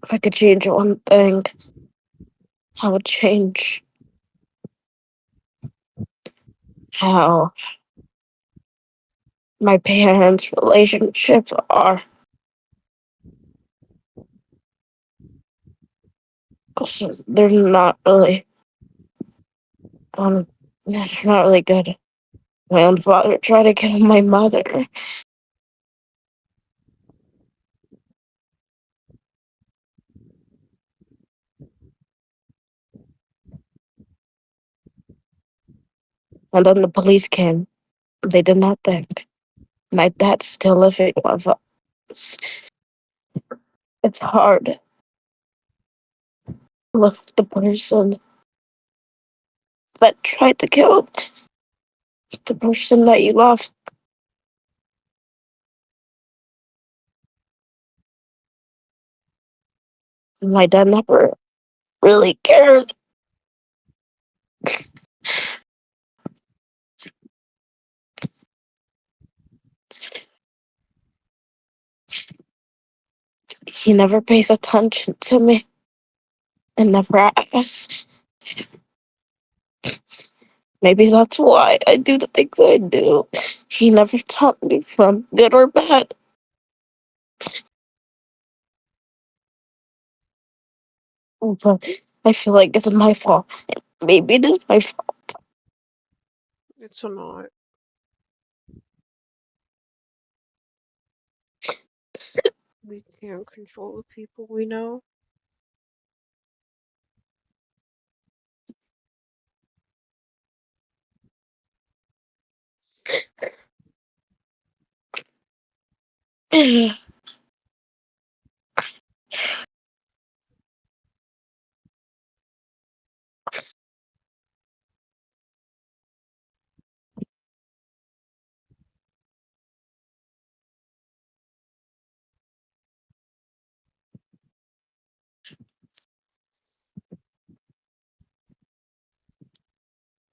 If I could change one thing, I would change how my parents' relationships are. 'Cause they're not really, they're not really good. My own father tried to kill my mother, and then the police came. They did nothing. My dad's still living with us. It's hard to love the person that tried to kill the person that you love. My dad never really cared. He never pays attention to me and never asks. Maybe that's why I do the things I do. He never taught me from good or bad. But I feel like it's my fault. Maybe it is my fault.
It's not. We can't control the people we know.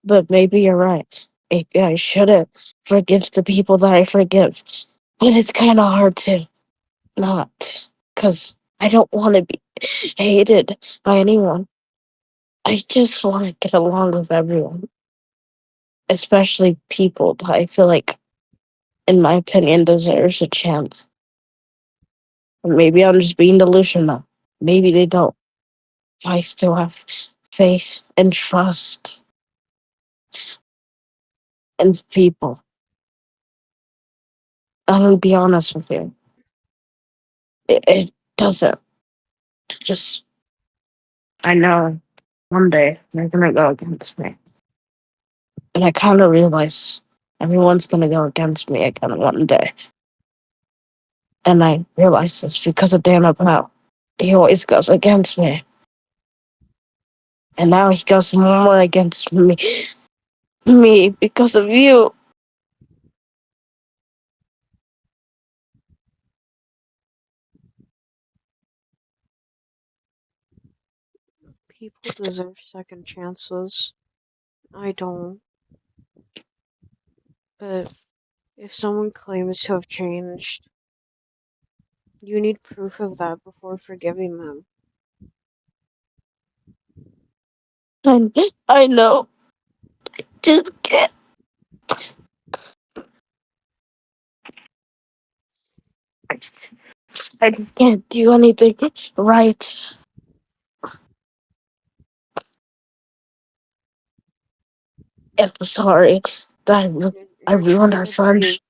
But maybe you're right. Maybe I shouldn't forgive the people that I forgive. But it's kind of hard to not. Because I don't want to be hated by anyone. I just want to get along with everyone. Especially people that I feel like, in my opinion, deserves a chance. Or maybe I'm just being delusional. Maybe they don't. I still have faith and trust in people. I'm gonna be honest with you. It doesn't just. I know one day they're gonna go against me, and I kind of realize everyone's gonna go against me again one day. And I realize this because of Dan Bell. He always goes against me, and now he goes more against me because of you.
People deserve second chances. I don't. But if someone claims to have changed, you need proof of that before forgiving them.
I know. Just can't. I just can't do anything right. I'm sorry.
that I
You're
ruined
trying
our
to be
friendship.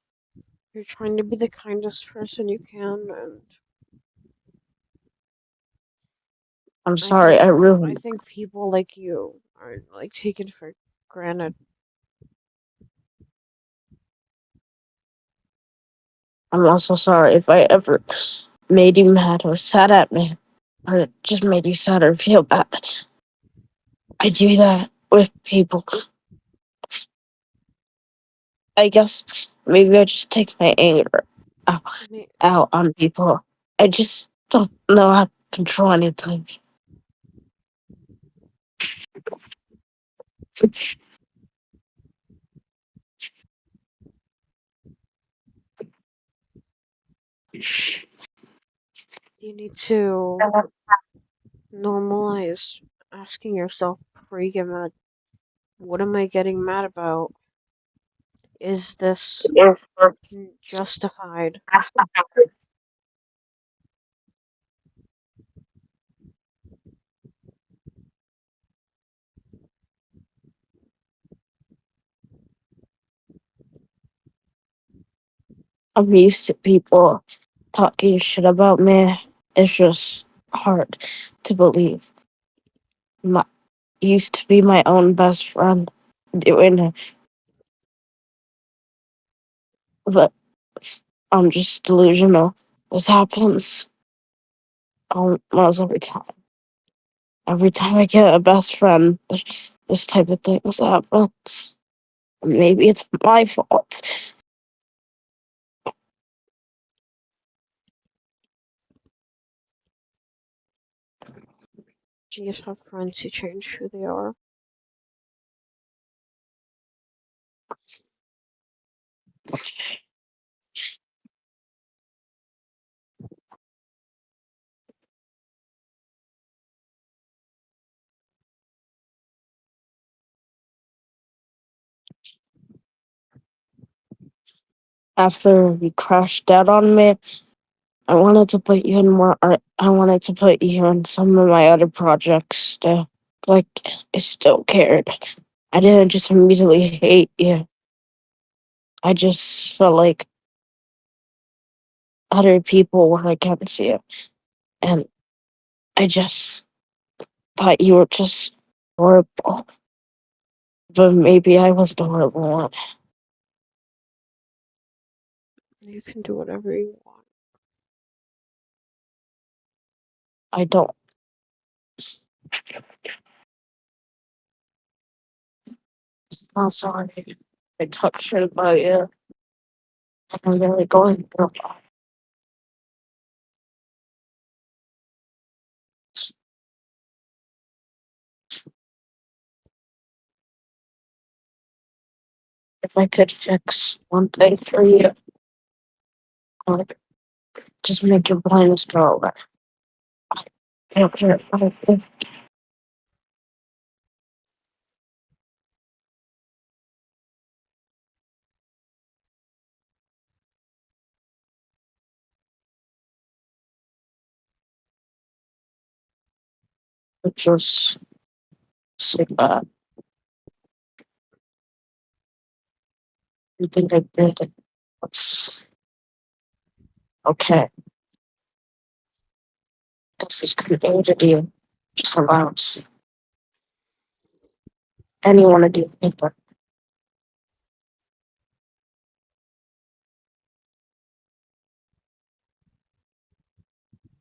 you're trying to be the kindest person you can, and
I'm
I
sorry, I
think I
ruined.
think people like you are like taken for granted.
I'm also sorry if I ever made you mad or sad at me, or just made you sad or feel bad. I do that with people. I guess maybe I just take my anger out,
May-
out on people. I just don't know how to control anything.
You need to normalize asking yourself before you get mad. What am I getting mad about? Is this justified?
I'm used to people talking shit about me. It's just hard to believe. My used to be my own best friend doing it, but I'm just delusional. This happens almost every time. Every time I get a best friend, this type of things happens. Maybe it's my fault.
You just have friends who change who they are.
After you crashed out on me, I wanted to put you in more art. I wanted to put you in some of my other projects still. Like, I still cared. I didn't just immediately hate you. I just felt like other people were against you. And I just thought you were just horrible. But maybe I was the horrible one.
You can do whatever you want.
I don't. I'm sorry. I talked shit about you. I'm really going through. If I could fix one thing for you, I would just make your blindness go away. After everything, it just so bad. You think I did it. It's okay. This is created you. Just allows anyone to do anything.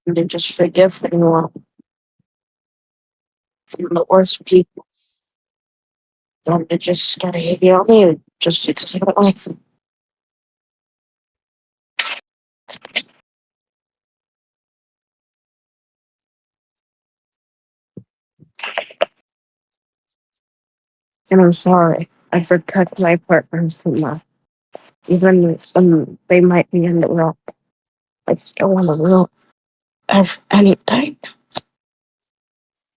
And to just forgive anyone from the worst people. Then to just start hating on me just because I don't like them. And I'm sorry. I protect my partners too much. Even when they might be in the wrong. I just don't want to ruin anything.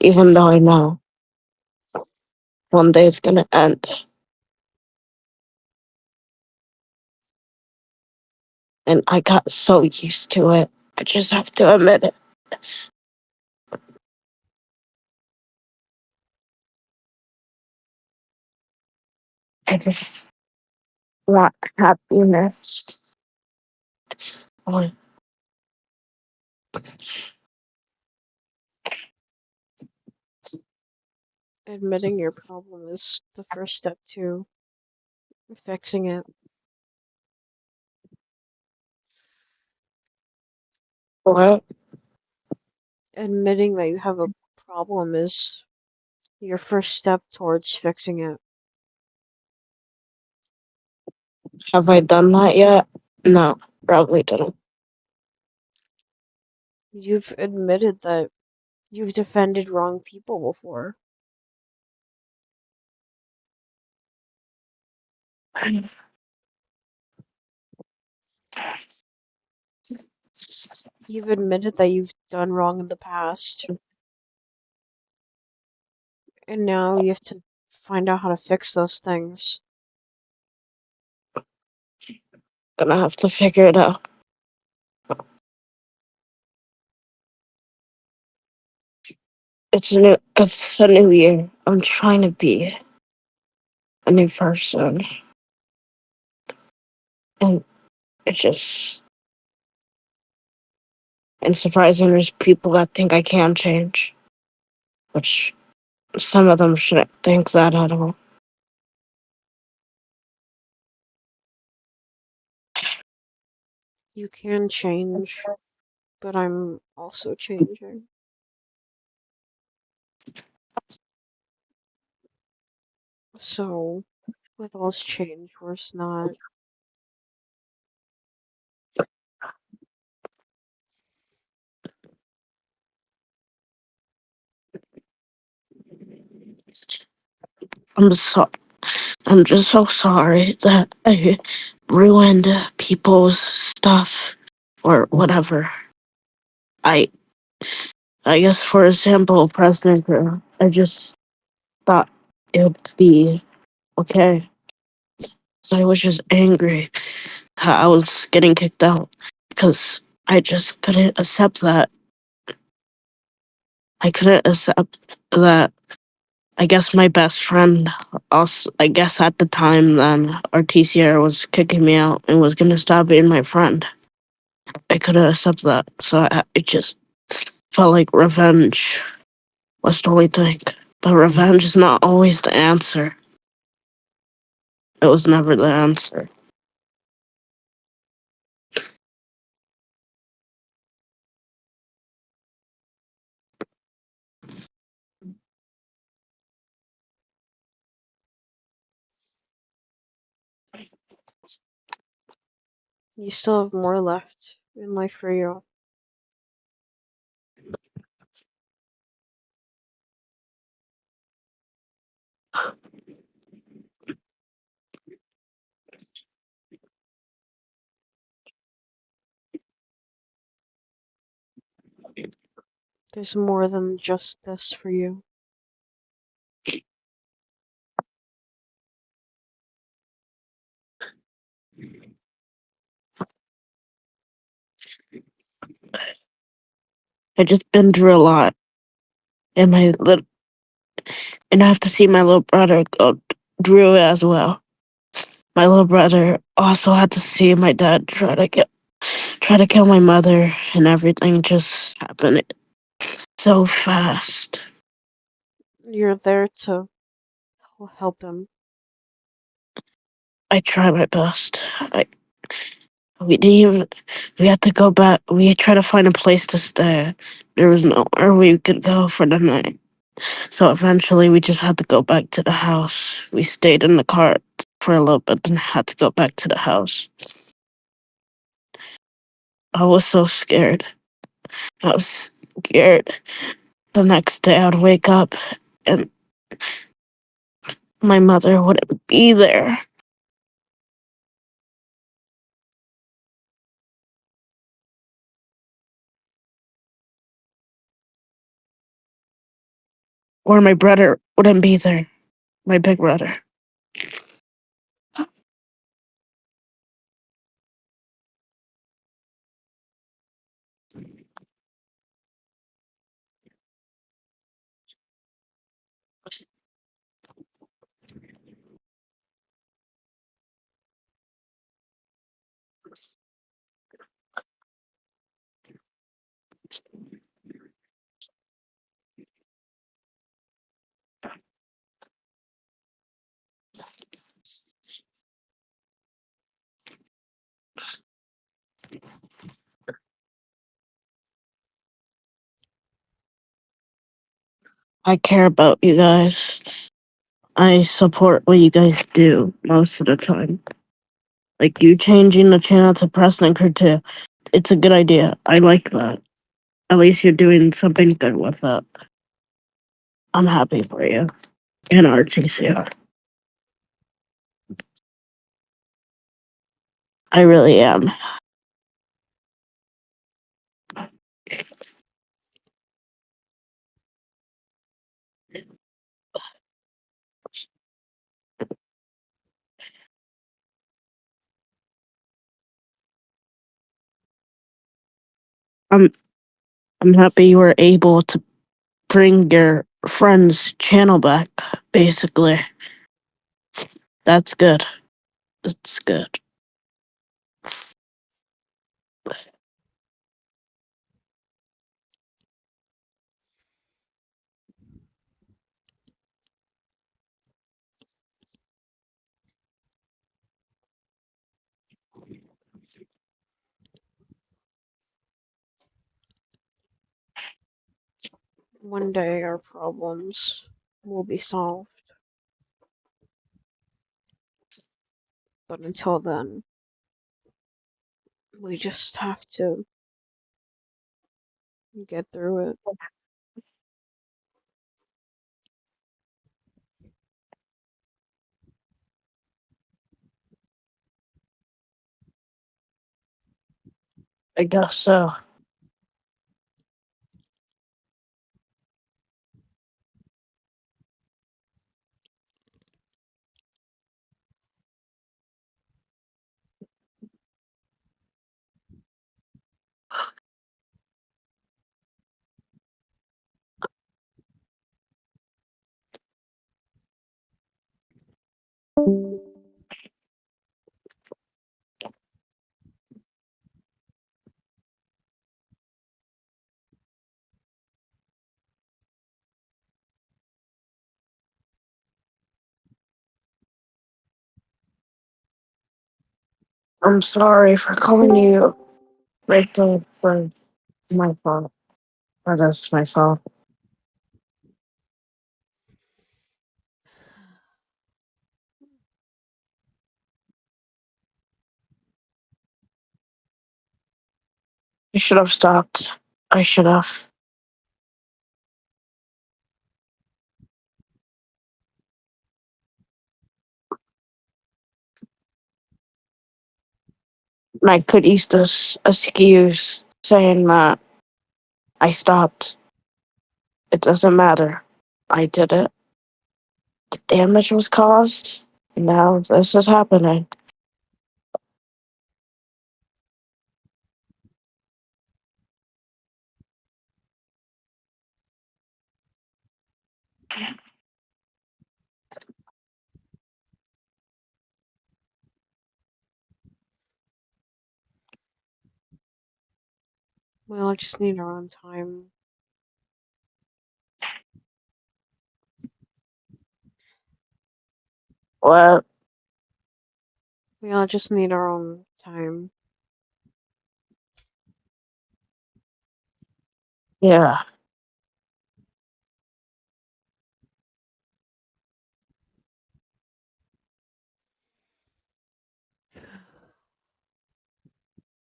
Even though I know one day it's gonna end. And I got so used to it. I just have to admit it. I just want happiness. Or
Admitting your problem is the first step to fixing it.
what?
Admitting that you have a problem is your first step towards fixing it.
Have I done that yet? No, probably didn't.
You've admitted that you've defended wrong people before. You've admitted that you've done wrong in the past, and now you have to find out how to fix those things.
Gonna have to figure it out. It's a new year. I'm trying to be a new person. And it's just and surprising there's people that think I can change. Which some of them shouldn't think that at all.
You can change, but I'm also changing. So, with all this change, where's not?
I'm so I'm just so sorry that I ruined people's stuff or whatever. I I guess for example, President Girl, I just thought it would be okay. So I was just angry that I was getting kicked out because I just couldn't accept that. I couldn't accept that. I guess my best friend, also, I guess at the time then, our TCR was kicking me out and was gonna stop being my friend. I couldn't accept that, so it just felt like revenge was the only thing. But revenge is not always the answer. It was never the answer.
You still have more left in life for you. There's more than just this for you.
I just been through a lot, and and I have to see my little brother go through it as well. My little brother also had to see my dad try to kill my mother, and everything just happened so fast.
You're there to help him.
I try my best. We didn't even, we had to go back. We tried to find a place to stay. There was nowhere we could go for the night. So eventually we just had to go back to the house. We stayed in the car for a little bit, then had to go back to the house. I was so scared. I was scared the next day I'd wake up and my mother wouldn't be there. Or my brother wouldn't be there. My big brother. I care about you guys. I support what you guys do most of the time. Like you changing the channel to Preston Crew 2. It's a good idea. I like that. At least you're doing something good with it. I'm happy for you. And RTCR. I really am. I'm I'm happy you were able to bring your friend's channel back, basically. That's good. It's good.
One day our problems will be solved. But until then, we just have to get through it.
I guess so. I'm sorry for calling you Rachel for my fault. Or that's my fault. I should have stopped. I should have. And I could use this excuse saying that I stopped. It doesn't matter. I did it. The damage was caused. And now this is happening.
We all just need our own time.
Well,
We all just need our own time.
yeah.